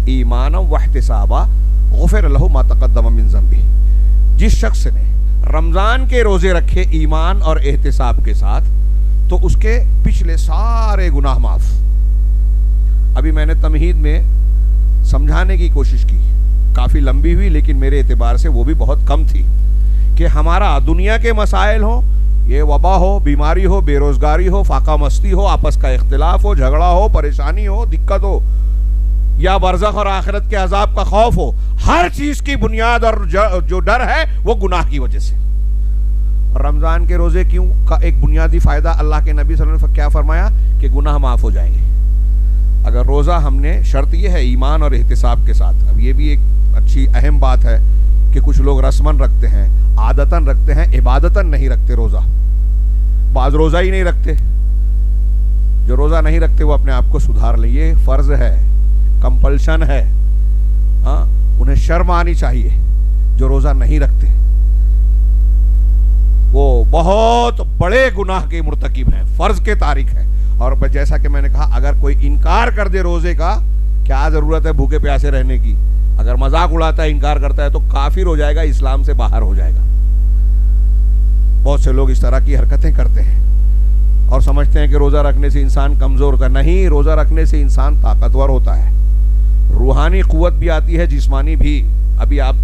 Speaker 1: ایمانا واحتسابا غفر لہ ما تقدم من ذنبہ. جس شخص نے رمضان کے روزے رکھے ایمان اور احتساب کے ساتھ تو اس کے پچھلے سارے گناہ معاف. ابھی میں نے تمہید میں سمجھانے کی کوشش کی, کافی لمبی ہوئی لیکن میرے اعتبار سے وہ بھی بہت کم تھی, کہ ہمارا دنیا کے مسائل ہوں, یہ وبا ہو, بیماری ہو, بے روزگاری ہو, فاقہ مستی ہو, آپس کا اختلاف ہو, جھگڑا ہو, پریشانی ہو, دقت ہو, یا برزخ اور آخرت کے عذاب کا خوف ہو, ہر چیز کی بنیاد اور جو ڈر ہے وہ گناہ کی وجہ سے. رمضان کے روزے کیوں کا ایک بنیادی فائدہ اللہ کے نبی صلی اللہ علیہ وسلم نے کیا فرمایا کہ گناہ معاف ہو جائیں گے اگر روزہ ہم نے, شرط یہ ہے ایمان اور احتساب کے ساتھ. اب یہ بھی ایک اچھی اہم بات ہے کہ کچھ لوگ رسمن رکھتے ہیں, عادتاً رکھتے ہیں, عبادتاً نہیں رکھتے روزہ. بعض روزہ ہی نہیں رکھتے. جو روزہ نہیں رکھتے وہ اپنے آپ کو سدھار لیں, یہ فرض ہے, کمپلشن ہے. ہاں, انہیں شرم آنی چاہیے. جو روزہ نہیں رکھتے وہ بہت بڑے گناہ کے مرتکب ہیں, فرض کے تارک ہیں. اور جیسا کہ میں نے کہا, اگر کوئی انکار کر دے روزے کا, کیا ضرورت ہے بھوکے پیاسے رہنے کی. اگر مذاق اڑاتا ہے, انکار کرتا ہے تو کافر ہو جائے گا, اسلام سے باہر ہو جائے گا. بہت سے لوگ اس طرح کی حرکتیں کرتے ہیں اور سمجھتے ہیں کہ روزہ رکھنے سے انسان کمزور ہوتا ہے. نہیں, روزہ رکھنے سے انسان طاقتور ہوتا ہے, روحانی قوت بھی آتی ہے, جسمانی بھی. ابھی آپ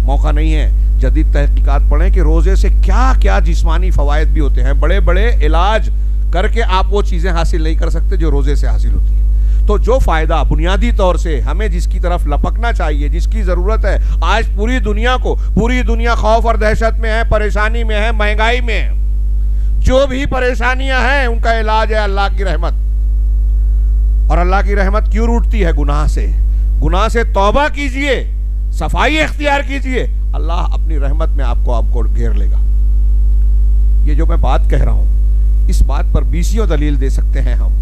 Speaker 1: موقع نہیں ہے, جدید تحقیقات پڑھیں کہ روزے سے کیا کیا جسمانی فوائد بھی ہوتے ہیں. بڑے بڑے علاج کر کے آپ وہ چیزیں حاصل نہیں کر سکتے جو روزے سے حاصل ہوتی ہیں. تو جو فائدہ بنیادی طور سے ہمیں جس کی طرف لپکنا چاہیے, جس کی ضرورت ہے, آج پوری دنیا خوف اور دہشت میں ہے, پریشانی میں ہے, مہنگائی میں ہے. جو بھی پریشانیاں ہیں ان کا علاج ہے اللہ کی رحمت. اور اللہ کی رحمت کیوں روٹتی ہے؟ گناہ سے. گناہ سے توبہ کیجئے, صفائی اختیار کیجئے, اللہ اپنی رحمت میں آپ کو گھیر لے گا. یہ جو میں بات کہہ رہا ہوں, اس بات پر 20 دلیل دے سکتے ہیں ہم.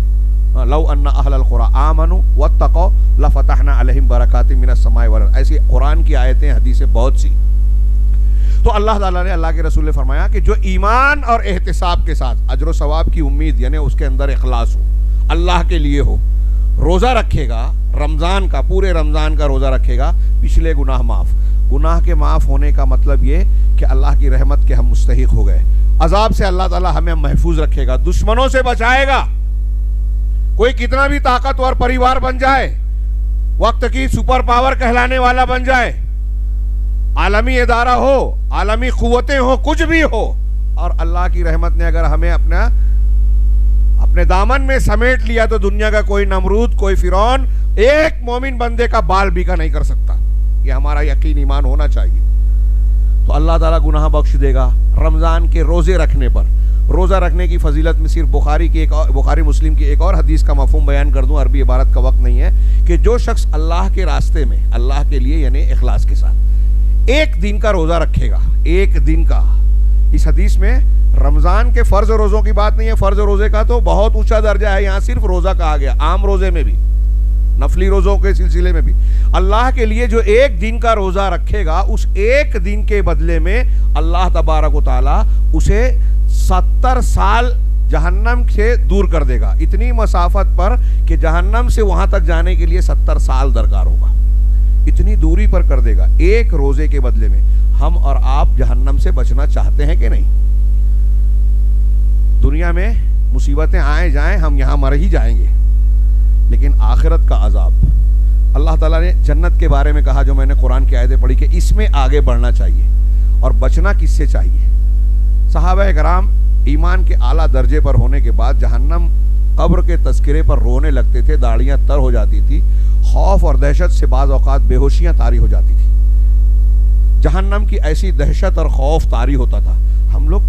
Speaker 1: لو ان اہل القری آمنوا واتقوا لفتحنا علیہم برکات من السماء والارض. ایسی قرآن کی آیتیں حدیثیں بہت سی. تو اللہ تعالیٰ نے, اللہ کے رسول نے فرمایا کہ جو ایمان اور احتساب کے ساتھ اجر و ثواب کی امید, یعنی اس کے اندر اخلاص ہو, اللہ کے لیے ہو, روزہ رکھے گا, رمضان کا, پورے رمضان کا روزہ رکھے گا, پچھلے گناہ معاف. گناہ کے معاف ہونے کا مطلب یہ کہ اللہ کی رحمت کے ہم مستحق ہو گئے. عذاب سے اللہ تعالیٰ ہمیں محفوظ رکھے گا, دشمنوں سے بچائے گا. کوئی کتنا بھی طاقتور پریوار بن جائے, وقت کی سپر پاور کہلانے والا بن جائے, عالمی ادارہ ہو, عالمی قوتیں ہو, کچھ بھی ہو, اور اللہ کی رحمت نے اگر ہمیں اپنے دامن میں سمیٹ لیا تو دنیا کا کوئی نمرود, کوئی فرعون ایک مومن بندے کا بال بھی کا نہیں کر سکتا. یہ ہمارا یقین ایمان ہونا چاہیے. تو اللہ تعالیٰ گناہ بخش دے گا. رمضان کے روزے رکھنے پر, روزہ رکھنے کی فضیلت میں صرف بخاری مسلم کی ایک اور حدیث کا مفہوم بیان کر دوں, عربی عبارت کا وقت نہیں ہے, کہ جو شخص اللہ کے راستے میں, اللہ کے لیے یعنی اخلاص کے ساتھ ایک دن کا روزہ رکھے گا, ایک دن کا. اس حدیث میں رمضان کے فرض روزوں کی بات نہیں ہے, فرض روزے کا تو بہت اونچا درجہ ہے, یہاں صرف روزہ کہا گیا. عام روزے میں بھی, نفلی روزوں کے سلسلے میں بھی, اللہ کے لیے جو ایک دن کا روزہ رکھے گا, اس ایک دن کے بدلے میں اللہ تبارک و تعالی اسے 70 سال جہنم سے دور کر دے گا. اتنی مسافت پر کہ جہنم سے وہاں تک جانے کے لیے 70 سال درکار ہوگا, اتنی دوری پر کر دے گا ایک روزے کے بدلے میں. ہم اور آپ جہنم سے بچنا چاہتے ہیں کہ نہیں؟ دنیا میں مصیبتیں آئیں جائیں, ہم یہاں مر ہی جائیں گے, لیکن آخرت کا عذاب, اللہ تعالیٰ نے جنت کے بارے میں کہا, جو میں نے قرآن کی آیتیں پڑھی, کہ اس میں آگے بڑھنا چاہیے. اور بچنا کس سے چاہیے؟ صحابہ کرام ایمان کے اعلیٰ درجے پر ہونے کے بعد جہنم قبر کے تذکرے پر رونے لگتے تھے, داڑیاں تر ہو جاتی تھی, خوف اور دہشت سے بعض اوقات بے ہوشیاں طاری ہو جاتی تھی. جہنم کی ایسی دہشت اور خوف طاری ہوتا تھا. ہم لوگ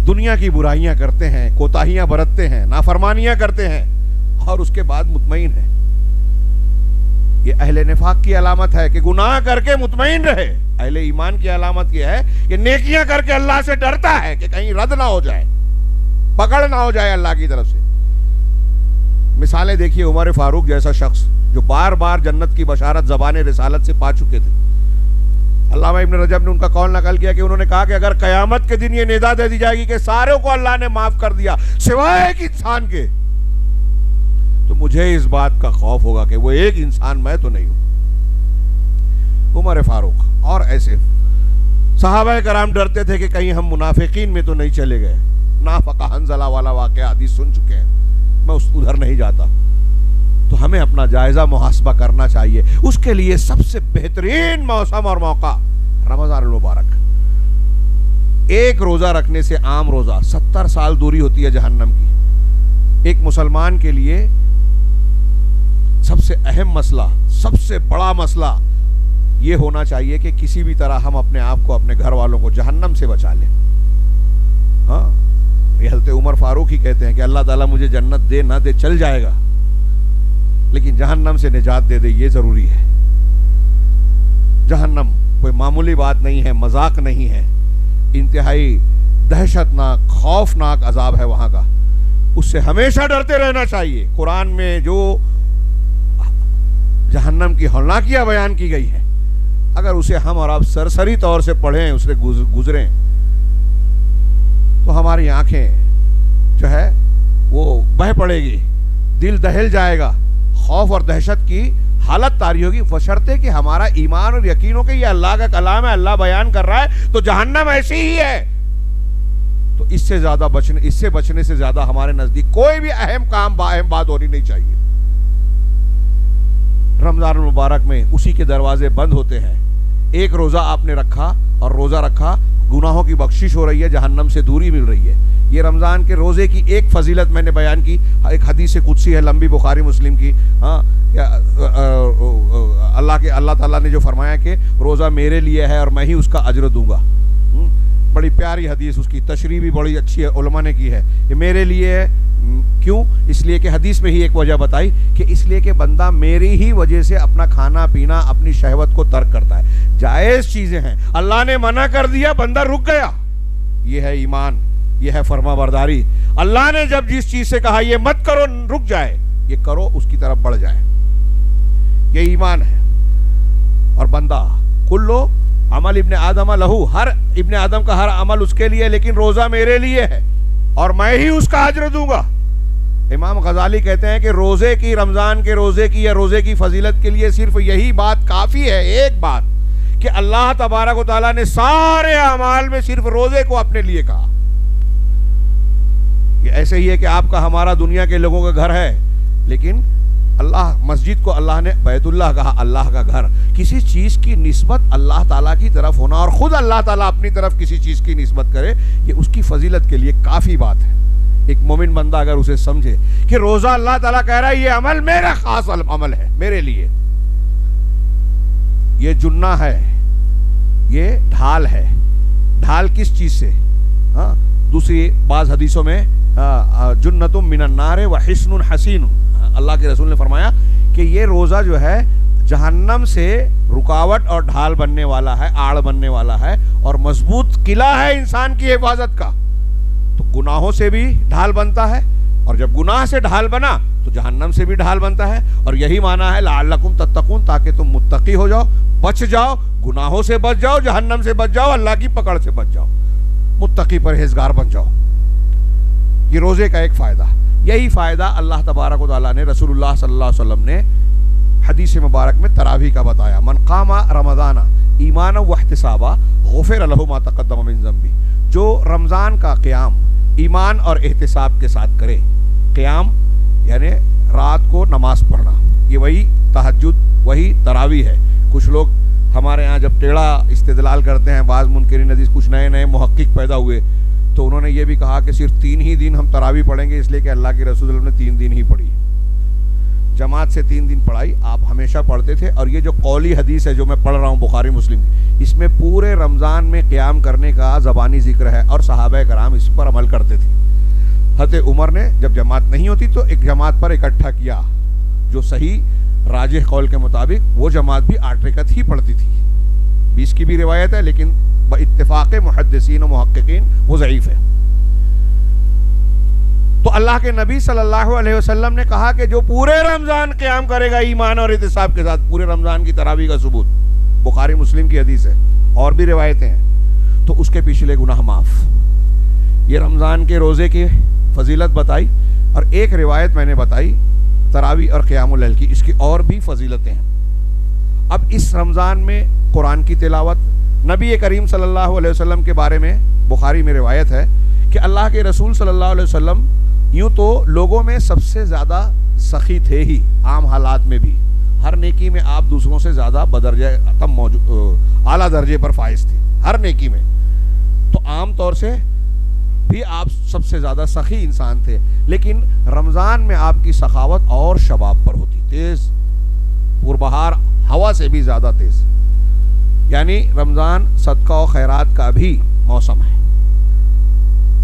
Speaker 1: دنیا کی برائیاں کرتے ہیں, کوتاہیاں برتتے ہیں, نافرمانیاں کرتے ہیں, اور اس کے بعد مطمئن ہے. یہ اہل نفاق کی علامت ہے کہ گناہ کر کے مطمئن رہے. اہل ایمان کی علامت یہ ہے کہ نیکیاں کر کے اللہ سے ڈرتا ہے کہ کہیں رد نہ ہو جائے, پکڑ نہ ہو جائے اللہ کی طرف سے. مثالیں دیکھیے, عمر فاروق جیسا شخص جو بار بار جنت کی بشارت زبان رسالت سے پا چکے تھے. علامہ ابن رجب نے ان کا قول نقل کیا کہ انہوں نے کہا کہ اگر قیامت کے دن یہ ندا دے دی جائے گی کہ ساروں کو اللہ نے معاف کر دیا سوائے ایک انسان کے, تو مجھے اس بات کا خوف ہوگا کہ وہ ایک انسان میں تو نہیں ہوں. عمر فاروق اور ایسے صحابہ کرام ڈرتے تھے کہ کہیں ہم منافقین میں تو نہیں چلے گئے. نافقہ حنظلہ والا واقعہ حدیث سن چکے ہیں, میں ادھر نہیں جاتا. تو ہمیں اپنا جائزہ محاسبہ کرنا چاہیے. اس کے لیے سب سے بہترین موسم اور موقع رمضان المبارک. ایک روزہ رکھنے سے, عام روزہ, 70 سال دوری ہوتی ہے جہنم کی. ایک مسلمان کے لیے سب سے اہم مسئلہ, سب سے بڑا مسئلہ یہ ہونا چاہیے کہ کسی بھی طرح ہم اپنے آپ کو, اپنے گھر والوں کو جہنم سے بچا لیں. ہاں, یہ حضرت عمر فاروق ہی کہتے ہیں کہ اللہ تعالیٰ مجھے جنت دے نہ دے چل جائے گا, لیکن جہنم سے نجات دے دے, یہ ضروری ہے. جہنم کوئی معمولی بات نہیں ہے, مذاق نہیں ہے, انتہائی دہشت ناک, خوفناک عذاب ہے وہاں کا. اس سے ہمیشہ ڈرتے رہنا چاہیے. قرآن میں جو جہنم کی ہولناکیاں بیان کی گئی ہے, اگر اسے ہم اور آپ سرسری طور سے پڑھیں, اس سے گزریں, تو ہماری آنکھیں جو ہے وہ بہہ پڑے گی, دل دہل جائے گا, خوف اور دہشت کی حالت طاری ہوگی. بشرطے کہ ہمارا ایمان اور یقین ہو کہ یہ اللہ کا کلام ہے, اللہ بیان کر رہا ہے, تو جہنم ایسی ہی ہے. تو اس سے بچنے سے زیادہ ہمارے نزدیک کوئی بھی اہم کام, اہم بات ہونی نہیں چاہیے. رمضان المبارک میں اسی کے دروازے بند ہوتے ہیں. ایک روزہ آپ نے رکھا, اور روزہ رکھا, گناہوں کی بخشش ہو رہی ہے, جہنم سے دوری مل رہی ہے. یہ رمضان کے روزے کی ایک فضیلت میں نے بیان کی, ایک حدیث قدسی ہے لمبی, بخاری مسلم کی. ہاں, اللہ تعالیٰ نے جو فرمایا کہ روزہ میرے لیے ہے اور میں ہی اس کا اجر دوں گا. بڑی پیاری حدیث, اس کی تشریح بھی بڑی اچھی ہے, علماء نے کی ہے. یہ میرے لیے ہے, کیوں؟ اس لیے کہ حدیث میں ہی ایک وجہ بتائی کہ اس لیے کہ بندہ میری ہی وجہ سے اپنا کھانا پینا, اپنی شہوت کو ترک کرتا ہے. جائز چیزیں ہیں, اللہ نے منع کر دیا, بندہ رک گیا. یہ ہے ایمان, یہ ہے فرما برداری. اللہ نے جب جس چیز سے کہا یہ مت کرو رک جائے، یہ کرو اس کی طرف بڑھ جائے، یہ ایمان ہے۔ اور بندہ کلو عمل ابن آدم لہو، ہر ابن آدم کا ہر عمل اس کے لیے، لیکن روزہ میرے لیے ہے اور میں ہی اس کا اجر دوں گا۔ امام غزالی کہتے ہیں کہ روزے کی، رمضان کے روزے کی یا روزے کی فضیلت کے لیے صرف یہی بات کافی ہے، ایک بات، کہ اللہ تبارک و تعالیٰ نے سارے اعمال میں صرف روزے کو اپنے لیے کہا۔ یہ ایسے ہی ہے کہ آپ کا ہمارا دنیا کے لوگوں کا گھر ہے، لیکن اللہ مسجد کو اللہ نے بیت اللہ کہا، اللہ کا گھر۔ کسی چیز کی نسبت اللہ تعالیٰ کی طرف ہونا اور خود اللہ تعالیٰ اپنی طرف کسی چیز کی نسبت کرے، یہ اس کی فضیلت کے لیے کافی بات ہے۔ ایک مومن بندہ اگر اسے سمجھے کہ روزہ اللہ تعالیٰ کہہ رہا ہے یہ عمل میرا خاص عمل ہے، میرے لیے، یہ جنہ ہے، یہ ڈھال ہے۔ ڈھال کس چیز سے؟ دوسری بعض حدیثوں میں جنۃ من النار وحصن حسین، اللہ کے رسول نے فرمایا کہ یہ روزہ جو ہے جہنم سے رکاوٹ اور ڈھال بننے والا ہے، آڑ بننے والا ہے، اور مضبوط قلعہ ہے انسان کی حفاظت کا۔ تو گناہوں سے بھی ڈھال بنتا ہے، اور جب گناہ سے ڈھال بنا تو جہنم سے بھی ڈھال بنتا ہے، اور یہی معنی ہے لعلکم تتقون، تاکہ تم متقی ہو جاؤ، بچ جاؤ، گناہوں سے بچ جاؤ، جہنم سے بچ جاؤ، اللہ کی پکڑ سے بچ جاؤ، متقی پرہیزگار بن جاؤ۔ یہ روزے کا ایک فائدہ، یہی فائدہ اللہ تبارک و تعالیٰ نے رسول اللہ صلی اللہ علیہ وسلم نے حدیث مبارک میں تراویح کا بتایا۔ من قام رمضان ایمانا واحتسابا غفر له ما تقدم من ذنبہ، جو رمضان کا قیام ایمان اور احتساب کے ساتھ کرے، قیام یعنی رات کو نماز پڑھنا، یہ وہی تہجد، وہی تراویح ہے۔ کچھ لوگ ہمارے ہاں جب ٹیڑھا استدلال کرتے ہیں، بعض منکرین حدیث، کچھ نئے نئے محقق پیدا ہوئے، تو انہوں نے یہ بھی کہا کہ صرف 3 ہی دن ہم تراویح پڑھیں گے، اس لیے کہ اللہ کے رسول نے 3 دن ہی پڑھی، جماعت سے 3 دن پڑھائی، آپ ہمیشہ پڑھتے تھے۔ اور یہ جو قولی حدیث ہے جو میں پڑھ رہا ہوں بخاری مسلم کی، اس میں پورے رمضان میں قیام کرنے کا زبانی ذکر ہے، اور صحابہ کرام اس پر عمل کرتے تھے۔ حضرت عمر نے جب جماعت نہیں ہوتی تو ایک جماعت پر اکٹھا کیا، جو صحیح راجح قول کے مطابق وہ جماعت بھی 8 رکعت ہی پڑھتی تھی۔ 20 کی بھی روایت ہے، لیکن اتفاق محدثین و محققین وہ ضعیف ہے۔ تو اللہ کے نبی صلی اللہ علیہ وسلم نے کہا کہ جو پورے رمضان قیام کرے گا ایمان اور احتساب کے ساتھ، پورے رمضان کی تراویح کا ثبوت بخاری مسلم کی حدیث ہے، اور بھی روایتیں ہیں، تو اس کے پچھلے گناہ معاف۔ یہ رمضان کے روزے کی فضیلت بتائی، اور ایک روایت میں نے بتائی تراویح اور قیام اللیل کی، اس کی اور بھی فضیلتیں ہیں۔ اب اس رمضان میں قرآن کی تلاوت، نبی کریم صلی اللہ علیہ وسلم کے بارے میں بخاری میں روایت ہے کہ اللہ کے رسول صلی اللہ علیہ وسلم یوں تو لوگوں میں سب سے زیادہ سخی تھے ہی، عام حالات میں بھی، ہر نیکی میں آپ دوسروں سے زیادہ بدرجہ اعلیٰ درجے پر فائز تھے، ہر نیکی میں، تو عام طور سے بھی آپ سب سے زیادہ سخی انسان تھے، لیکن رمضان میں آپ کی سخاوت اور شباب پر ہوتی، تیز پربہار ہوا سے بھی زیادہ تیز۔ یعنی رمضان صدقہ و خیرات کا بھی موسم ہے،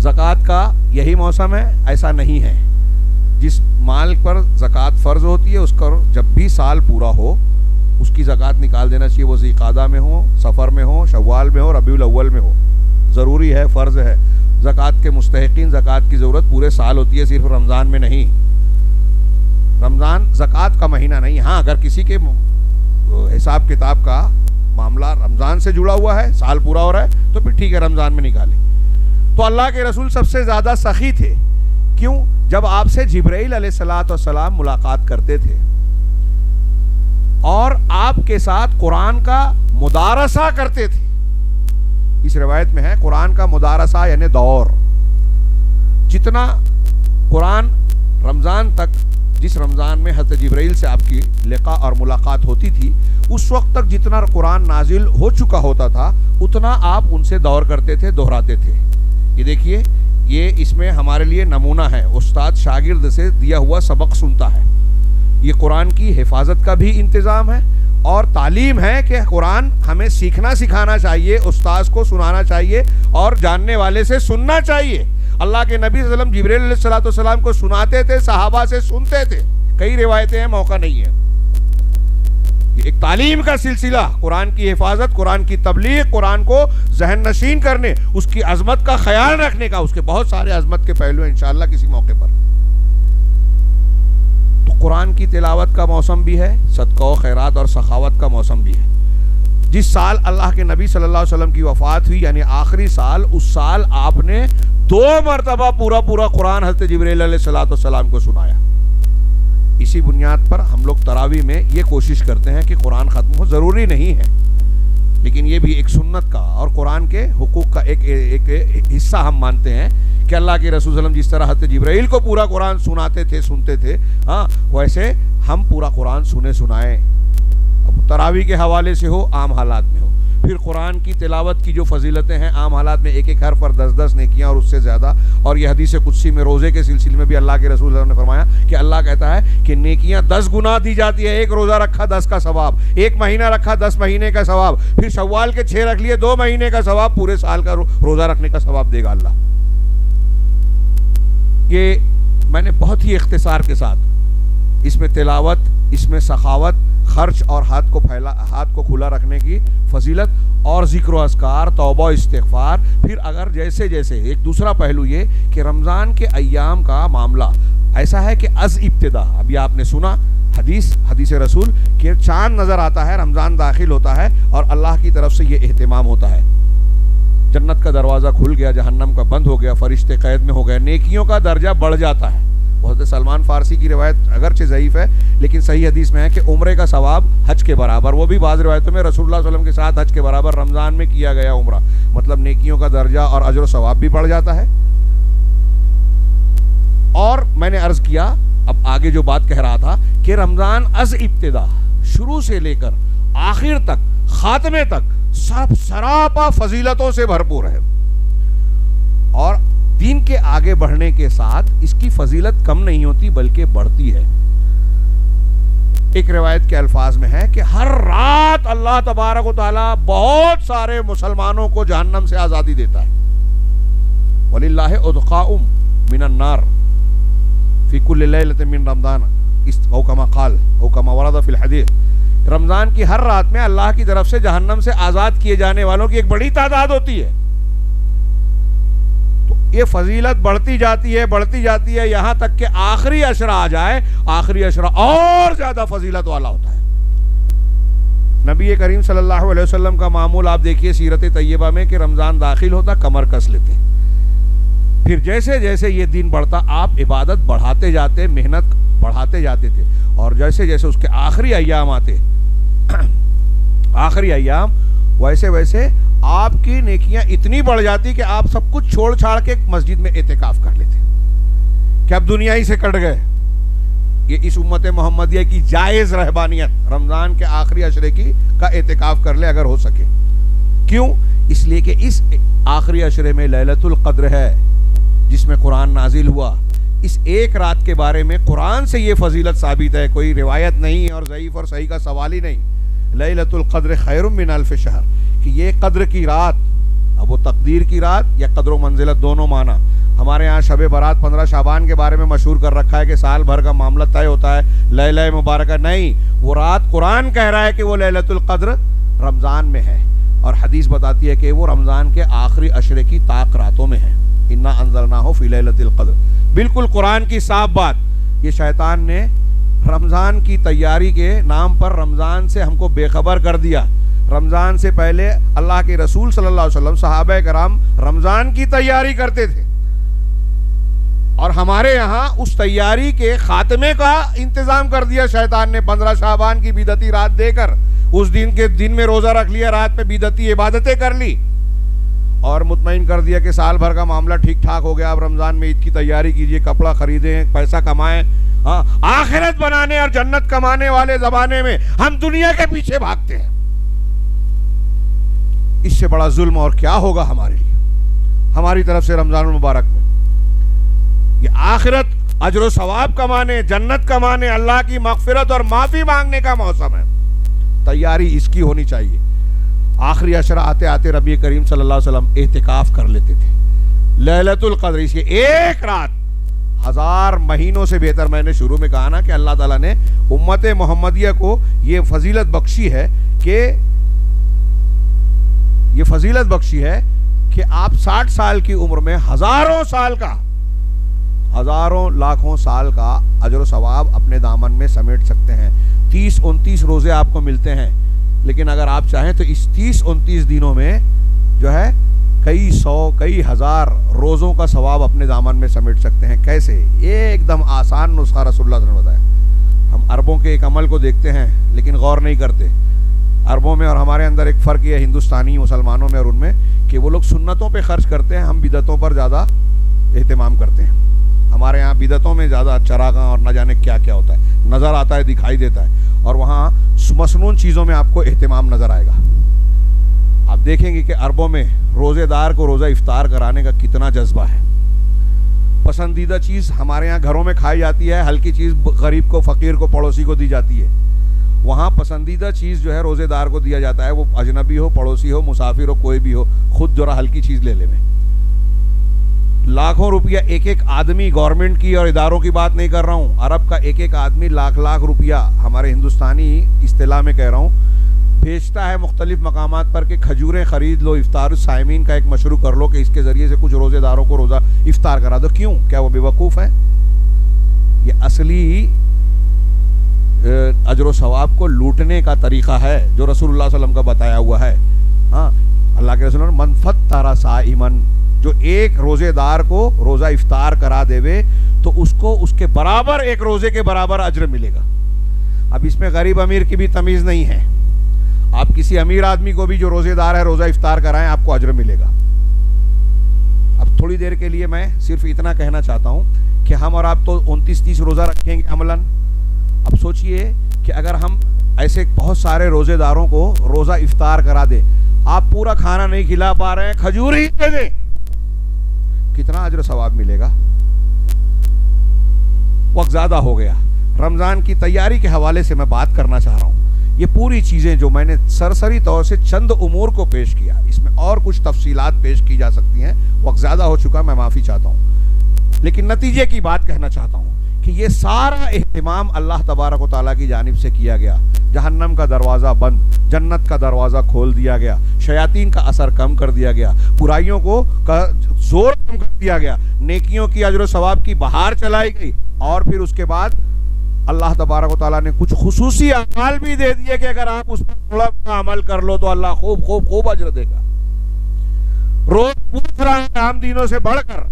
Speaker 1: زکوٰۃ کا یہی موسم ہے، ایسا نہیں ہے۔ جس مال پر زکوٰۃ فرض ہوتی ہے اس کا جب بھی سال پورا ہو اس کی زکوٰۃ نکال دینا چاہیے، وہ ذی قعدہ میں ہو، سفر میں ہو، شوال میں ہو، ربیع الاول میں ہو، ضروری ہے، فرض ہے۔ زکوٰۃ کے مستحقین زکوٰۃ کی ضرورت پورے سال ہوتی ہے، صرف رمضان میں نہیں۔ رمضان زکوٰۃ کا مہینہ نہیں، ہاں اگر کسی کے حساب کتاب کا معاملہ رمضان سے جڑا ہوا ہے، سال پورا ہو رہا ہے، تو پھر ٹھیک ہے رمضان میں نکالیں۔ تو اللہ کے رسول سب سے زیادہ سخی تھے، کیوں؟ جب آپ سے جبرائیل علیہ الصلوۃ والسلام ملاقات کرتے تھے اور آپ کے ساتھ قرآن کا مدارسہ کرتے تھے، اس روایت میں ہے قرآن کا مدارسہ یعنی دور، جتنا قرآن رمضان تک، جس رمضان میں حضرت جبرائیل سے آپ کی لقاء اور ملاقات ہوتی تھی، اس وقت تک جتنا قرآن نازل ہو چکا ہوتا تھا اتنا آپ ان سے دور کرتے تھے، دہراتے تھے۔ یہ دیکھیے، یہ اس میں ہمارے لیے نمونہ ہے، استاد شاگرد سے دیا ہوا سبق سنتا ہے، یہ قرآن کی حفاظت کا بھی انتظام ہے اور تعلیم ہے کہ قرآن ہمیں سیکھنا سکھانا چاہیے، استاذ کو سنانا چاہیے اور جاننے والے سے سننا چاہیے۔ اللہ کے نبی صلی اللہ علیہ وسلم جبرائیل علیہ السلام کو سناتے تھے، صحابہ سے سنتے تھے، کئی روایتیں ہیں، موقع نہیں ہے۔ ایک تعلیم کا سلسلہ، قرآن کی حفاظت، قرآن کی تبلیغ، قرآن کو ذہن نشین کرنے، اس کی عظمت کا خیال رکھنے کا، اس کے بہت سارے عظمت کے پہلو ہیں انشاءاللہ کسی موقع پر. تو قرآن کی تلاوت کا موسم بھی ہے، صدقہ و خیرات اور سخاوت کا موسم بھی ہے. جس سال اللہ کے نبی صلی اللہ علیہ وسلم کی وفات ہوئی، یعنی آخری سال، اس سال آپ نے 2 مرتبہ پورا قرآن حضرت جبرائیل علیہ السلام کو سنایا. اسی بنیاد پر ہم لوگ تراویح میں یہ کوشش کرتے ہیں کہ قرآن ختم ہو. ضروری نہیں ہے، لیکن یہ بھی ایک سنت کا اور قرآن کے حقوق کا ایک حصہ ہم مانتے ہیں کہ اللہ کے رسول صلی اللہ علیہ وسلم جس طرح حضرت جبرائیل کو پورا قرآن سنتے تھے ویسے ہم پورا قرآن سنائیں. اب تراویح کے حوالے سے ہو، عام حالات میں ہو. پھر قرآن کی تلاوت کی جو فضیلتیں ہیں، عام حالات میں ایک حرف پر 10 نیکیاں اور اس سے زیادہ. اور یہ حدیث قدسی میں روزے کے سلسلے میں بھی اللہ کے رسول صلی اللہ علیہ وسلم نے فرمایا کہ اللہ کہتا ہے کہ نیکیاں 10 گنا دی جاتی ہے. 1 روزہ رکھا 10 کا ثواب، 1 مہینہ رکھا 10 مہینے کا ثواب، پھر شوال کے 6 رکھ لیے 2 مہینے کا ثواب، پورے سال کا روزہ رکھنے کا ثواب دے گا اللہ. یہ میں نے بہت ہی اختصار کے ساتھ اس میں تلاوت، اس میں سخاوت، خرچ اور ہاتھ کو کھلا رکھنے کی فضیلت اور ذکر و اذکار، توبہ استغفار. پھر اگر جیسے ایک دوسرا پہلو یہ کہ رمضان کے ایام کا معاملہ ایسا ہے کہ از ابتدا، ابھی آپ نے سنا حدیث رسول کہ چاند نظر آتا ہے، رمضان داخل ہوتا ہے اور اللہ کی طرف سے یہ اہتمام ہوتا ہے. جنت کا دروازہ کھل گیا، جہنم کا بند ہو گیا، فرشتے قید میں ہو گئے، نیکیوں کا درجہ بڑھ جاتا ہے. حضرت سلمان فارسی کی روایت اگرچہ ضعیف ہے لیکن صحیح حدیث میں ہے کہ عمرے کا ثواب حج کے برابر. وہ بھی بعض روایتوں میں رسول اللہ صلی اللہ علیہ وسلم کے ساتھ حج کے برابر رمضان میں کیا گیا عمرہ. مطلب نیکیوں کا درجہ اور اجر و ثواب بھی بڑھ جاتا ہے. اور میں نے عرض کیا، اب آگے جو بات کہہ رہا تھا کہ رمضان از ابتدا، شروع سے لے کر آخر تک، خاتمے تک سب سراپا فضیلتوں سے بھرپور ہے. اور دین کے آگے بڑھنے کے ساتھ اس کی فضیلت کم نہیں ہوتی بلکہ بڑھتی ہے. ایک روایت کے الفاظ میں ہے کہ ہر رات اللہ تبارک و تعالی بہت سارے مسلمانوں کو جہنم سے آزادی دیتا ہے. وَلِلَّهِ عُتْقَاءٌ مِّنَ النَّارِ فِي كُلِّ لَيْلَةٍ مِّن رَمَضَانَ او كما قال او كما ورد فی الحدیث. رمضان کی ہر رات میں اللہ کی طرف سے جہنم سے آزاد کیے جانے والوں کی ایک بڑی تعداد ہوتی ہے. یہ فضیلت بڑھتی جاتی ہے یہاں تک کہ آخری عشرہ آ جائے. آخری عشرہ اور زیادہ فضیلت والا ہوتا ہے. نبی کریم صلی اللہ علیہ وسلم کا معمول آپ دیکھیے سیرت طیبہ میں کہ رمضان داخل ہوتا کمر کس لیتے. پھر جیسے یہ دن بڑھتا آپ عبادت بڑھاتے جاتے، محنت بڑھاتے جاتے تھے. اور جیسے اس کے آخری ایام آتے، آخری ایام، ویسے آپ کی نیکیاں اتنی بڑھ جاتی کہ آپ سب کچھ چھوڑ چھاڑ کے مسجد میں اعتکاف کر لیتے کہ اب دنیا ہی سے کٹ گئے. یہ اس امت محمدیہ کی جائز رہبانیت، رمضان کے آخری عشرے کا اعتکاف کر لے اگر ہو سکے. کیوں؟ اس لیے کہ اس آخری عشرے میں لیلۃ القدر ہے جس میں قرآن نازل ہوا. اس ایک رات کے بارے میں قرآن سے یہ فضیلت ثابت ہے، کوئی روایت نہیں اور ضعیف اور صحیح کا سوال ہی نہیں. لیلۃ القدر خیر من الف شہر، کہ یہ قدر کی رات، اب وہ تقدیر کی رات یا قدر و منزلت دونوں معنی. ہمارے ہاں شب برات 15 شعبان کے بارے میں مشہور کر رکھا ہے کہ سال بھر کا معاملہ طے ہوتا ہے لیلہ مبارکہ. نہیں، وہ رات قرآن کہہ رہا ہے کہ وہ لیلۃ القدر رمضان میں ہے، اور حدیث بتاتی ہے کہ وہ رمضان کے آخری عشرے کی طاق راتوں میں ہے. انا انزلناہ فی لیلۃ القدر، بالکل قرآن کی صاف بات. یہ شیطان نے رمضان کی تیاری کے نام پر رمضان سے ہم کو بے خبر کر دیا. رمضان سے پہلے اللہ کے رسول صلی اللہ علیہ وسلم، صحابہ کرام رمضان کی تیاری کرتے تھے، اور ہمارے یہاں اس تیاری کے خاتمے کا انتظام کر دیا شیطان نے. 15 شعبان کی بدعتی رات دے کر اس دن کے دن میں روزہ رکھ لیا، رات میں بدعتی عبادتیں کر لی، اور مطمئن کر دیا کہ سال بھر کا معاملہ ٹھیک ٹھاک ہو گیا، اب رمضان میں عید کی تیاری کیجئے، کپڑا خریدیں، پیسہ کمائیں. ہاں، آخرت بنانے اور جنت کمانے والے زمانے میں ہم دنیا کے پیچھے بھاگتے ہیں. اس سے بڑا ظلم اور کیا ہوگا ہمارے لیے. ہماری طرف سے رمضان المبارک میں یہ آخرت، اجر و ثواب کمانے، جنت کمانے، اللہ کی مغفرت اور معافی مانگنے کا موسم ہے. تیاری اس کی ہونی چاہیے. آخری عشرہ آتے آتے نبی کریم صلی اللہ علیہ وسلم اعتکاف کر لیتے تھے. لیلۃ القدر، اس کی ایک رات 1000 مہینوں سے بہتر. میں نے شروع میں کہا نا کہ اللہ تعالیٰ نے امت محمدیہ کو یہ فضیلت بخشی ہے کہ آپ 60 سال کی عمر میں ہزاروں لاکھوں سال کا اجر و ثواب اپنے دامن میں سمیٹ سکتے ہیں. 30-29 روزے آپ کو ملتے ہیں, لیکن اگر آپ چاہیں تو اس 30-29 دنوں میں جو ہے کئی سو کئی ہزار روزوں کا ثواب اپنے دامن میں سمیٹ سکتے ہیں. کیسے؟ ایک دم آسان نسخہ رسول اللہ صلی اللہ علیہ وسلم نے بتایا. ہم عربوں کے ایک عمل کو دیکھتے ہیں لیکن غور نہیں کرتے. عربوں میں اور ہمارے اندر ایک فرق یہ ہے ہندوستانی مسلمانوں میں اور ان میں, کہ وہ لوگ سنتوں پہ خرچ کرتے ہیں, ہم بدعتوں پر زیادہ اہتمام کرتے ہیں. ہمارے یہاں بدعتوں میں زیادہ چراغاں اور نہ جانے کیا کیا ہوتا ہے, نظر آتا ہے, دکھائی دیتا ہے, اور وہاں مسنون چیزوں میں آپ کو اہتمام نظر آئے گا. آپ دیکھیں گے کہ عربوں میں روزے دار کو روزہ افطار کرانے کا کتنا جذبہ ہے. پسندیدہ چیز ہمارے یہاں گھروں میں کھائی جاتی ہے, ہلکی چیز غریب کو, فقیر کو, پڑوسی کو دی جاتی ہے. وہاں پسندیدہ چیز جو ہے روزے دار کو دیا جاتا ہے, وہ اجنبی ہو, پڑوسی ہو, مسافر ہو, کوئی بھی ہو, خود ذرا ہلکی چیز لے لے. میں لاکھوں روپیہ ایک ایک آدمی, گورنمنٹ کی اور اداروں کی بات نہیں کر رہا ہوں, عرب کا ایک ایک آدمی لاکھ روپیہ, ہمارے ہندوستانی اصطلاح میں کہہ رہا ہوں, بھیجتا ہے مختلف مقامات پر کہ کھجوریں خرید لو, افطار الصائمین کا ایک مشروع کر لو کہ اس کے ذریعے سے کچھ روزے داروں کو روزہ افطار کرا دو. کیوں؟ کیا وہ بے وقوف ہیں؟ یہ اصلی اجر و ثواب کو لوٹنے کا طریقہ ہے جو رسول اللہ صلی اللہ علیہ وسلم کا بتایا ہوا ہے. ہاں, اللہ کے رسول نے من فطر صائمن, جو ایک روزے دار کو روزہ افطار کرا دے تو اس کو اس کے برابر, ایک روزے کے برابر اجر ملے گا. اب اس میں غریب امیر کی بھی تمیز نہیں ہے. آپ کسی امیر آدمی کو بھی جو روزے دار ہے روزہ افطار کرائیں, آپ کو اجر ملے گا. اب تھوڑی دیر کے لیے میں صرف اتنا کہنا چاہتا ہوں کہ ہم اور آپ تو 29-30 روزہ رکھیں گے عملاً. اب سوچئے کہ اگر ہم ایسے بہت سارے روزے داروں کو روزہ افطار کرا دیں, آپ پورا کھانا نہیں کھلا پا رہے ہیں, کھجور ہی دے دیں, کتنا اجر و ثواب ملے گا؟ وقت زیادہ ہو گیا. رمضان کی تیاری کے حوالے سے میں بات کرنا چاہ رہا ہوں. یہ پوری چیزیں جو میں نے سرسری طور سے چند امور کو پیش کیا, اس میں اور کچھ تفصیلات پیش کی جا سکتی ہیں. وقت زیادہ ہو چکا, میں معافی چاہتا ہوں, لیکن نتیجے کی بات کہنا چاہتا ہوں کہ یہ سارا اہتمام اللہ تبارک و تعالیٰ کی جانب سے کیا گیا. جہنم کا دروازہ بند, جنت کا دروازہ کھول دیا گیا, شیاطین کا اثر کم کر دیا گیا, برائیوں کو زور کم کر دیا گیا, نیکیوں کی اجر و ثواب کی بہار چلائی گئی, اور پھر اس کے بعد اللہ تبارک و تعالیٰ نے کچھ خصوصی اعمال بھی دے دیے کہ اگر آپ اس پر تھوڑا عمل کر لو تو اللہ خوب اجر دے گا. روز پوچھ رہا ہے عام دینوں سے بڑھ کر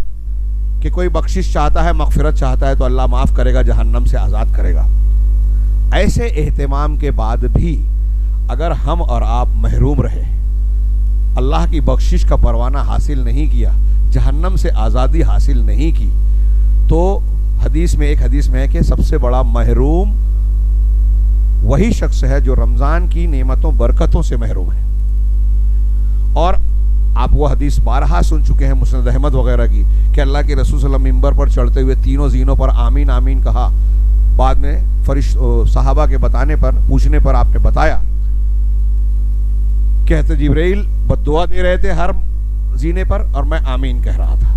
Speaker 1: کہ کوئی بخشش چاہتا ہے, مغفرت چاہتا ہے تو اللہ معاف کرے گا, جہنم سے آزاد کرے گا. ایسے اہتمام کے بعد بھی اگر ہم اور آپ محروم رہے, اللہ کی بخشش کا پروانہ حاصل نہیں کیا, جہنم سے آزادی حاصل نہیں کی, تو ایک حدیث میں ہے کہ سب سے بڑا محروم وہی شخص ہے جو رمضان کی نعمتوں برکتوں سے محروم ہے. اور آپ وہ حدیث بارہا سن چکے ہیں مسند احمد وغیرہ کی کہ اللہ کے رسول صلی اللہ علیہ وسلم ممبر پر چڑھتے ہوئے تینوں زینوں پر آمین آمین کہا. بعد میں صحابہ کے بتانے پر, پوچھنے پر آپ نے بتایا کہ حضرت جبرائیل بد دعا دے رہے تھے ہر زینے پر اور میں آمین کہہ رہا تھا.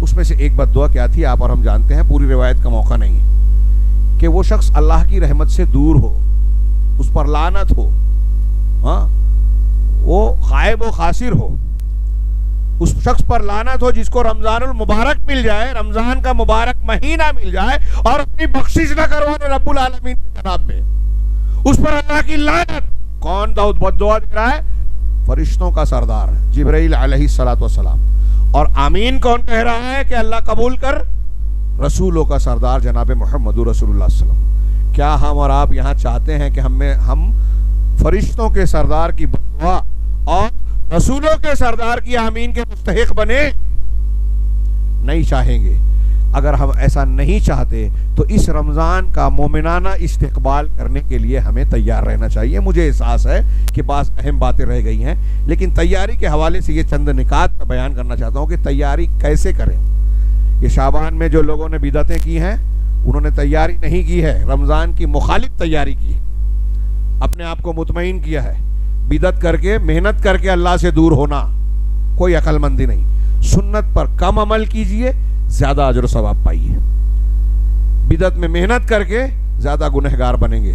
Speaker 1: اس میں سے ایک بد دعا کیا تھی آپ اور ہم جانتے ہیں, پوری روایت کا موقع نہیں ہے, کہ وہ شخص اللہ کی رحمت سے دور ہو, اس پر لعنت ہو, ہاں وہ غائب و خاسر ہو, اس شخص پر لعنت ہو جس کو رمضان المبارک مل جائے, رمضان کا مبارک مہینہ مل جائے اور اپنی بخشش نہ کروانے رب العالمین کے جناب میں, اس پر اللہ کی لعنت. کون بد دعا دے رہا ہے؟ فرشتوں کا سردار جبرائیل علیہ السلام. اور آمین کون کہہ رہا ہے کہ اللہ قبول کر؟ رسولوں کا سردار جناب محمد رسول اللہ صلی اللہ علیہ وسلم. کیا ہم اور آپ یہاں چاہتے ہیں کہ ہم فرشتوں کے سردار کی بد دعا اور رسولوں کے سردار کی آمین کے مستحق بنے؟ نہیں چاہیں گے. اگر ہم ایسا نہیں چاہتے تو اس رمضان کا مومنانہ استقبال کرنے کے لیے ہمیں تیار رہنا چاہیے. مجھے احساس ہے کہ بعض اہم باتیں رہ گئی ہیں, لیکن تیاری کے حوالے سے یہ چند نکات کا بیان کرنا چاہتا ہوں کہ تیاری کیسے کریں. یہ شعبان میں جو لوگوں نے بدعتیں کی ہیں انہوں نے تیاری نہیں کی ہے, رمضان کی مخالف تیاری کی ہے, اپنے آپ کو مطمئن کیا ہے. بدعت کر کے, محنت کر کے اللہ سے دور ہونا کوئی عقل مندی نہیں. سنت پر کم عمل کیجئے, زیادہ اجر و ثواب پائیے. بدعت میں محنت کر کے زیادہ گنہگار بنیں گے.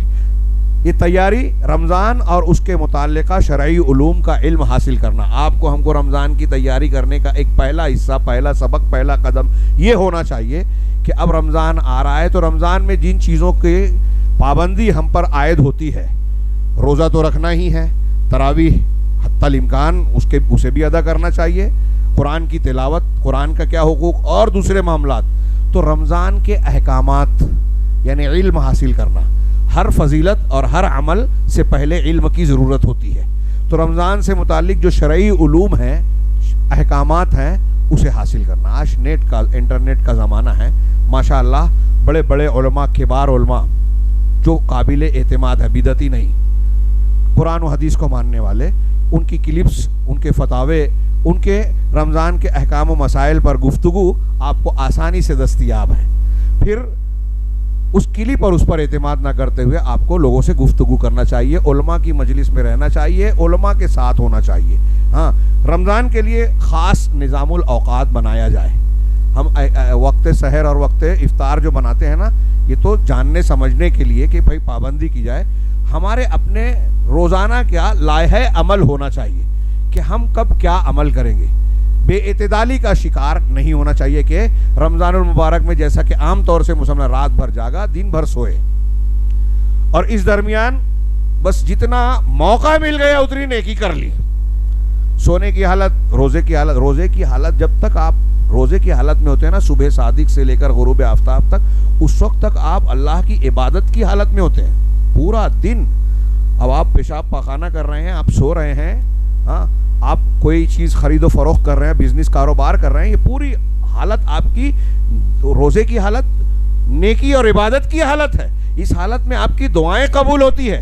Speaker 1: یہ تیاری رمضان اور اس کے متعلقہ شرعی علوم کا علم حاصل کرنا. آپ کو ہم کو رمضان کی تیاری کرنے کا ایک پہلا حصہ، پہلا سبق، پہلا قدم یہ ہونا چاہیے کہ اب رمضان آ رہا ہے تو رمضان میں جن چیزوں کی پابندی ہم پر عائد ہوتی ہے، روزہ تو رکھنا ہی ہے، تراویح حتی الامکان اسے بھی ادا کرنا چاہیے، قرآن کی تلاوت، قرآن کا کیا حقوق اور دوسرے معاملات. تو رمضان کے احکامات یعنی علم حاصل کرنا، ہر فضیلت اور ہر عمل سے پہلے علم کی ضرورت ہوتی ہے. تو رمضان سے متعلق جو شرعی علوم ہیں، احکامات ہیں، اسے حاصل کرنا. آج انٹرنیٹ کا زمانہ ہے، ماشاءاللہ بڑے بڑے علماء، کبار علماء جو قابل اعتماد ہے، بدعتی نہیں، قرآن و حدیث کو ماننے والے، ان کی کلپس، ان کے فتاوے، ان کے رمضان کے احکام و مسائل پر گفتگو آپ کو آسانی سے دستیاب ہے. پھر اس کلپ اور اس پر اعتماد نہ کرتے ہوئے آپ کو لوگوں سے گفتگو کرنا چاہیے، علماء کی مجلس میں رہنا چاہیے، علماء کے ساتھ ہونا چاہیے. ہاں، رمضان کے لیے خاص نظام الاوقات بنایا جائے. ہم وقت سحر اور وقت افطار جو بناتے ہیں نا، یہ تو جاننے سمجھنے کے لیے کہ بھائی پابندی کی جائے. ہمارے اپنے روزانہ کیا لائحہ عمل ہونا چاہیے کہ ہم کب کیا عمل کریں گے. بے اعتدالی کا شکار نہیں ہونا چاہیے کہ رمضان المبارک میں جیسا کہ عام طور سے مسلمان رات بھر جاگا، دن بھر سوئے، اور اس درمیان بس جتنا موقع مل گیا اتنی نیکی کر لی. سونے کی حالت، روزے کی حالت جب تک آپ روزے کی حالت میں ہوتے ہیں نا، صبح صادق سے لے کر غروب آفتاب تک، اس وقت تک آپ اللہ کی عبادت کی حالت میں ہوتے ہیں پورا دن. اب آپ پیشاب پاخانہ کر رہے ہیں، آپ سو رہے ہیں، ہاں، آپ کوئی چیز خرید و فروخت کر رہے ہیں، بزنس کاروبار کر رہے ہیں، یہ پوری حالت آپ کی روزے کی حالت، نیکی اور عبادت کی حالت ہے. اس حالت میں آپ کی دعائیں قبول ہوتی ہے.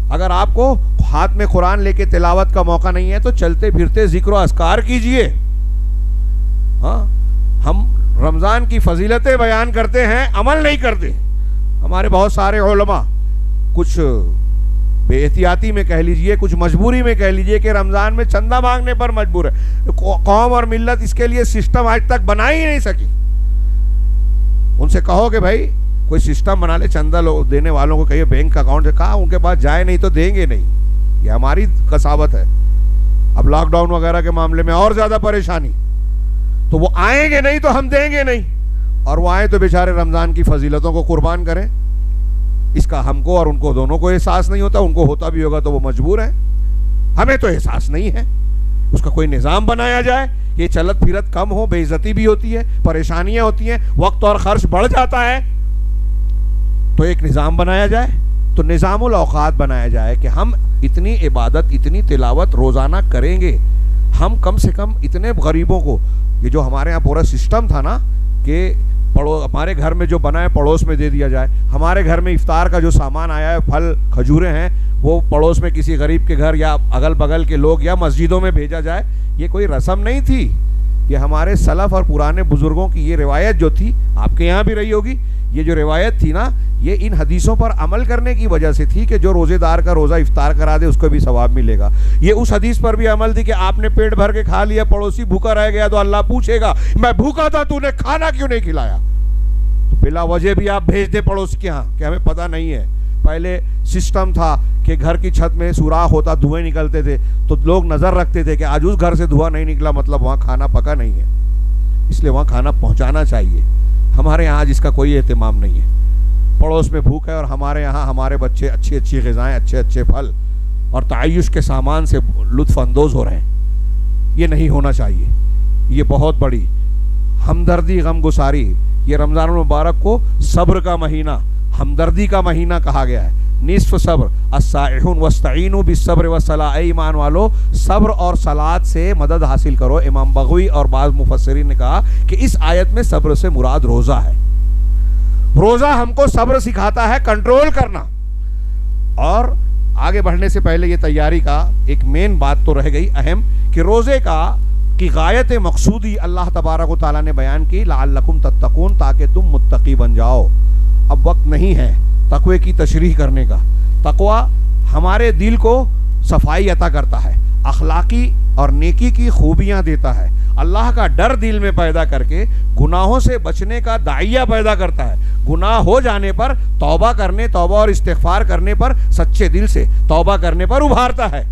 Speaker 1: اگر آپ کو ہاتھ میں قرآن لے کے تلاوت کا موقع نہیں ہے تو چلتے پھرتے ذکر و اذکار کیجئے. ہاں، ہم رمضان کی فضیلتیں بیان کرتے ہیں، عمل نہیں کرتے. ہمارے بہت سارے علماء کچھ بے احتیاطی میں کہہ لیجئے، کچھ مجبوری میں کہہ لیجئے کہ رمضان میں چندہ مانگنے پر مجبور ہے. قوم اور ملت اس کے لیے سسٹم آج تک بنا ہی نہیں سکی. ان سے کہو کہ بھائی کوئی سسٹم بنا لے، چندہ دینے والوں کو کہیے بینک اکاؤنٹ سے، کہا ان کے پاس جائے نہیں تو دیں گے نہیں. یہ ہماری کساوت ہے. اب لاک ڈاؤن وغیرہ کے معاملے میں اور زیادہ پریشانی. تو وہ آئیں گے نہیں تو ہم دیں گے نہیں، اور وہ آئیں تو بیچارے رمضان کی فضیلتوں کو قربان کریں. اس کا ہم کو اور ان کو دونوں کو احساس نہیں ہوتا. ان کو ہوتا بھی ہوگا تو وہ مجبور ہیں، ہمیں تو احساس نہیں ہے. اس کا کوئی نظام بنایا جائے. یہ چلت پھرت کم ہو، بے عزتی بھی ہوتی ہے، پریشانیاں ہوتی ہیں، وقت اور خرچ بڑھ جاتا ہے. تو ایک نظام بنایا جائے، تو نظام الاوقات بنایا جائے کہ ہم اتنی عبادت، اتنی تلاوت روزانہ کریں گے. ہم کم سے کم اتنے غریبوں کو، یہ جو ہمارے ہاں پورا سسٹم تھا نا کہ ہمارے گھر میں جو بنا ہے پڑوس میں دے دیا جائے، ہمارے گھر میں افطار کا جو سامان آیا ہے، پھل کھجوریں ہیں، وہ پڑوس میں کسی غریب کے گھر یا اگل بغل کے لوگ یا مسجدوں میں بھیجا جائے. یہ کوئی رسم نہیں تھی. یہ ہمارے سلف اور پرانے بزرگوں کی یہ روایت جو تھی، آپ کے یہاں بھی رہی ہوگی. یہ جو روایت تھی نا، یہ ان حدیثوں پر عمل کرنے کی وجہ سے تھی کہ جو روزے دار کا روزہ افطار کرا دے اس کو بھی ثواب ملے گا. یہ اس حدیث پر بھی عمل تھی کہ آپ نے پیٹ بھر کے کھا لیا، پڑوسی بھوکا رہ گیا تو اللہ پوچھے گا میں بھوکا تھا، تو نے کھانا کیوں نہیں کھلایا. تو بلا وجہ بھی آپ بھیج دیں پڑوسی کے ہاں کہ ہمیں پتہ نہیں ہے. پہلے سسٹم تھا کہ گھر کی چھت میں سوراخ ہوتا، دھوئیں نکلتے تھے، تو لوگ نظر رکھتے تھے کہ آج اس گھر سے دھواں نہیں نکلا، مطلب وہاں کھانا پکا نہیں ہے، اس لیے وہاں کھانا پہنچانا چاہیے. ہمارے یہاں آج اس کا کوئی اہتمام نہیں ہے. پڑوس میں بھوک ہے اور ہمارے یہاں ہمارے بچے اچھی اچھی غذائیں، اچھے اچھے پھل اور تعیش کے سامان سے لطف اندوز ہو رہے ہیں. یہ نہیں ہونا چاہیے. یہ بہت بڑی ہمدردی، غم گساری. یہ رمضان المبارک کو صبر کا مہینہ، ہمدردی کا مہینہ کہا گیا ہے. نصف صبر، الصائحون واستعینوا بالصبر والصلاۃ. اے ایمان والو، صبر اور صلاۃ سے مدد حاصل کرو. امام بغوی اور بعض مفسرین نے کہا کہ اس آیت میں صبر سے مراد روزہ ہے. روزہ ہم کو صبر سکھاتا ہے، کنٹرول کرنا. اور آگے بڑھنے سے پہلے یہ تیاری کا ایک مین بات تو رہ گئی اہم، کہ روزے کی غایت مقصودی اللہ تبارک و تعالیٰ نے بیان کی، لعلکم تتقون، تاکہ تم متقی بن جاؤ. اب وقت نہیں ہے تقوی کی تشریح کرنے کا. تقوی ہمارے دل کو صفائی عطا کرتا ہے، اخلاقی اور نیکی کی خوبیاں دیتا ہے، اللہ کا ڈر دل میں پیدا کر کے گناہوں سے بچنے کا داعیہ پیدا کرتا ہے. گناہ ہو جانے پر توبہ اور استغفار کرنے پر سچے دل سے توبہ کرنے پر ابھارتا ہے.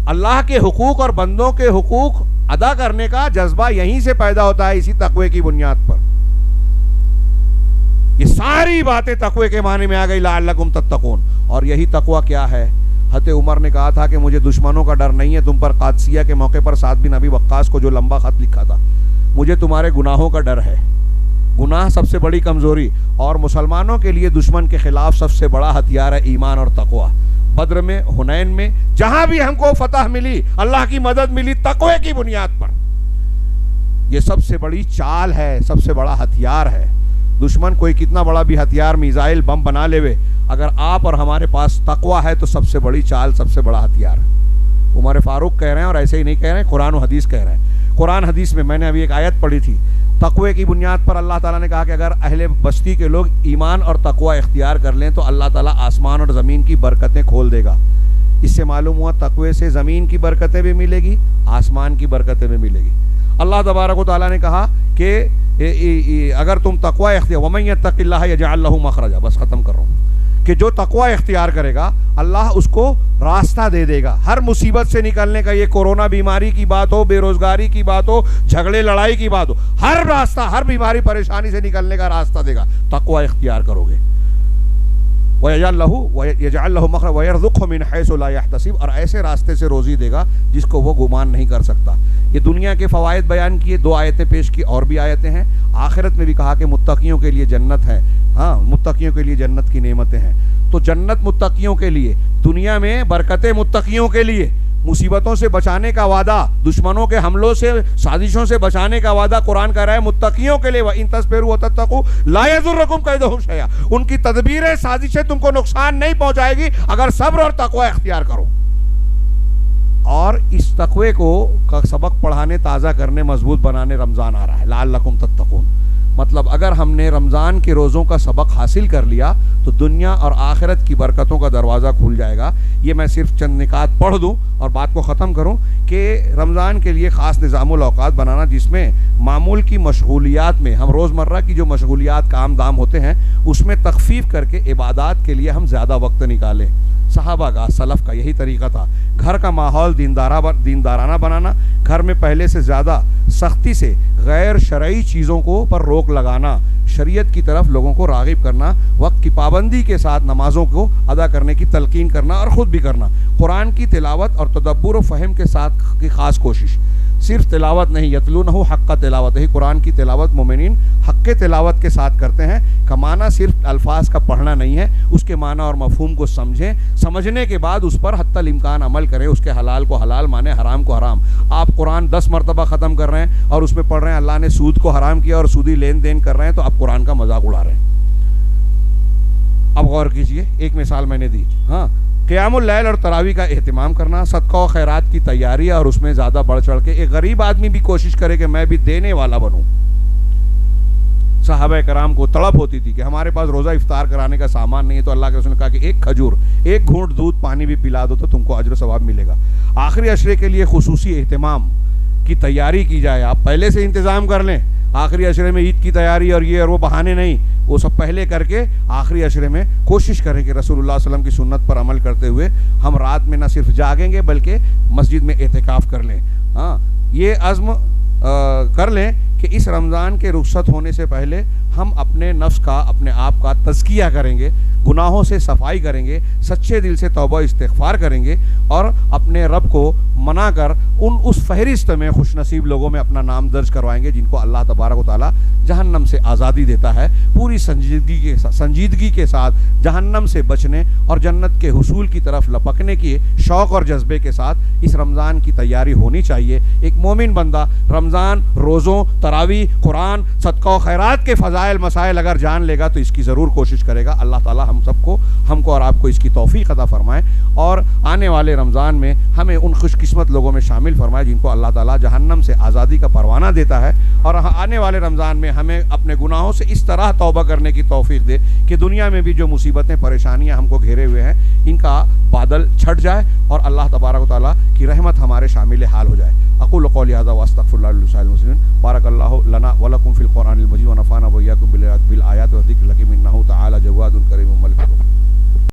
Speaker 1: اللہ کے حقوق اور بندوں کے حقوق ادا کرنے کا جذبہ یہیں سے پیدا ہوتا ہے, اسی تقوی کی بنیاد پر. یہ ساری باتیں تقوی کے معنی میں آ گئی, لعلکم تتقون. اور یہی تقوی کیا ہے؟ حضرت عمر نے کہا تھا کہ مجھے دشمنوں کا ڈر نہیں ہے تم پر. قادسیہ کے موقع پر سعد بن ابی وقاص کو جو لمبا خط لکھا تھا, مجھے تمہارے گناہوں کا ڈر ہے. گناہ سب سے بڑی کمزوری, اور مسلمانوں کے لیے دشمن کے خلاف سب سے بڑا ہتھیار ہے ایمان اور تقوی. بدر میں, حنین میں, جہاں بھی ہم کو فتح ملی, اللہ کی مدد ملی تقوی کی بنیاد پر. یہ سب سے بڑی چال ہے, سب سے بڑا ہتھیار ہے. دشمن کوئی کتنا بڑا بھی ہتھیار, میزائل, بم بنا لے وے, اگر آپ اور ہمارے پاس تقوی ہے تو سب سے بڑی چال, سب سے بڑا ہتھیار ہے. عمر فاروق کہہ رہے ہیں, اور ایسے ہی نہیں کہہ رہے ہیں, قرآن و حدیث کہہ رہے ہیں. قرآن حدیث میں نے ابھی ایک آیت پڑھی تھی, تقوی کی بنیاد پر اللہ تعالیٰ نے کہا کہ اگر اہل بستی کے لوگ ایمان اور تقوی اختیار کر لیں تو اللہ تعالیٰ آسمان اور زمین کی برکتیں کھول دے گا. اس سے معلوم ہوا تقوی سے زمین کی برکتیں بھی ملے گی, آسمان کی برکتیں بھی ملے گی. اللہ تبارک و تعالیٰ نے کہا کہ اگر تم تقوی اختیار, وَمَن يَتَّقِ اللَّهَ يَجْعَل لَهُ مَخْرَجًا, بس ختم کر رہا ہوں, کہ جو تقوی اختیار کرے گا اللہ اس کو راستہ دے دے گا ہر مصیبت سے نکلنے کا. یہ کورونا بیماری کی بات ہو, بے روزگاری کی بات ہو, جھگڑے لڑائی کی بات ہو, ہر راستہ, ہر بیماری پریشانی سے نکلنے کا راستہ دے گا تقوی اختیار کرو گے. وَيَجْعَل لَهُ مَخْرَجًا وَيَرْزُقْهُ مِنْ حَيْثُ لَا يَحْتَسِبُ, اور ایسے راستے سے روزی دے گا جس کو وہ گمان نہیں کر سکتا. یہ دنیا کے فوائد بیان کیے, 2 آیتیں پیش کی, اور بھی آیتیں ہیں. آخرت میں بھی کہا کہ متقیوں کے لیے جنت ہے. ہاں, متقیوں کے لیے جنت کی نعمتیں ہیں. تو جنت متقیوں کے لیے, دنیا میں برکتیں متقیوں کے لیے, مصیبتوں سے بچانے کا وعدہ, دشمنوں کے حملوں سے, سازشوں سے بچانے کا وعدہ قرآن کہہ رہا ہے متقیوں کے لیے. وَإِن تَصْبِرُوا وَتَتَّقُوا لَا يَضُرُّكُمْ كَيْدُهُمْ شَيْئًا, ان کی تدبیریں, سازشیں تم کو نقصان نہیں پہنچائے گی اگر صبر اور تقوی اختیار کرو. اور اس تقوی کو کا سبق پڑھانے, تازہ کرنے, مضبوط بنانے رمضان آ رہا ہے. لعلکم تتقون, مطلب اگر ہم نے رمضان کے روزوں کا سبق حاصل کر لیا تو دنیا اور آخرت کی برکتوں کا دروازہ کھل جائے گا. یہ میں صرف چند نکات پڑھ دوں اور بات کو ختم کروں کہ رمضان کے لیے خاص نظام الاوقات بنانا, جس میں معمول کی مشغولیات میں, ہم روزمرہ کی جو مشغولیات کام دام ہوتے ہیں اس میں تخفیف کر کے عبادات کے لیے ہم زیادہ وقت نکالیں. صحابہ کا, سلف کا یہی طریقہ تھا. گھر کا ماحول دیندارانہ بنانا, گھر میں پہلے سے زیادہ سختی سے غیر شرعی چیزوں کو پر روک لگانا, شریعت کی طرف لوگوں کو راغب کرنا, وقت کی پابندی کے ساتھ نمازوں کو ادا کرنے کی تلقین کرنا اور خود بھی کرنا. قرآن کی تلاوت اور تدبر و فہم کے ساتھ کی خاص کوشش, صرف تلاوت نہیں, یتلونہ حق تلاوت ہی, قرآن کی تلاوت مومنین حق تلاوت کے ساتھ کرتے ہیں. کا معنی صرف الفاظ کا پڑھنا نہیں ہے, اس کے معنی اور مفہوم کو سمجھیں, سمجھنے کے بعد اس پر حتی الامکان عمل کریں, اس کے حلال کو حلال مانیں, حرام کو حرام. آپ قرآن 10 مرتبہ ختم کر رہے ہیں اور اس میں پڑھ رہے ہیں اللہ نے سود کو حرام کیا اور سودی لین دین کر رہے ہیں, تو آپ قرآن کا مذاق اڑا رہے ہیں. اب غور کیجئے, ایک مثال میں نے دی. ہاں, قیام اللیل اور تراویح کا اہتمام کرنا, صدقہ و خیرات کی تیاری اور اس میں زیادہ بڑھ چڑھ کے. ایک غریب آدمی بھی کوشش کرے کہ میں بھی دینے والا بنوں. صحابہ کرام کو تڑپ ہوتی تھی کہ ہمارے پاس روزہ افطار کرانے کا سامان نہیں ہے, تو اللہ کے رسول نے کہا کہ ایک کھجور, ایک گھونٹ دودھ پانی بھی پلا دو تو تم کو اجر و ثواب ملے گا. آخری عشرے کے لیے خصوصی اہتمام کی تیاری کی جائے. آپ پہلے سے انتظام کر لیں, آخری عشرے میں عید کی تیاری اور یہ اور وہ بہانے نہیں, وہ سب پہلے کر کے آخری عشرے میں کوشش کریں کہ رسول اللہ صلی اللہ علیہ وسلم کی سنت پر عمل کرتے ہوئے ہم رات میں نہ صرف جاگیں گے بلکہ مسجد میں اعتکاف کر لیں. ہاں, یہ عزم کر لیں کہ اس رمضان کے رخصت ہونے سے پہلے ہم اپنے نفس کا, اپنے آپ کا تزکیہ کریں گے, گناہوں سے صفائی کریں گے, سچے دل سے توبہ استغفار کریں گے اور اپنے رب کو منا کر اس فہرست میں خوش نصیب لوگوں میں اپنا نام درج کروائیں گے جن کو اللہ تبارک و تعالیٰ جہنم سے آزادی دیتا ہے. پوری سنجیدگی کے ساتھ جہنم سے بچنے اور جنت کے حصول کی طرف لپکنے کے شوق اور جذبے کے ساتھ اس رمضان کی تیاری ہونی چاہیے. ایک مومن بندہ رمضان, روزوں, تراویح, قرآن, صدقہ و خیرات کے فضائل مسائل اگر جان لے گا تو اس کی ضرور کوشش کرے گا. اللہ تعالیٰ ہم کو اور آپ کو اس کی توفیق عطا فرمائے اور آنے والے رمضان میں ہمیں ان خوش قسمت لوگوں میں شامل فرمائے جن کو اللہ تعالیٰ جہنم سے آزادی کا پروانہ دیتا ہے, اور آنے والے رمضان میں ہمیں اپنے گناہوں سے اس طرح توبہ کرنے کی توفیق دے کہ دنیا میں بھی جو مصیبتیں پریشانیاں ہم کو گھیرے ہوئے ہیں ان کا بادل چھٹ جائے اور اللہ تبارک و تعالیٰ کی رحمت ہمارے شامل حال ہو جائے. اقول قولی ھذا واستغفر اللہ لي ولسائر المسلمین. لنا ولکم فی القرآن المجید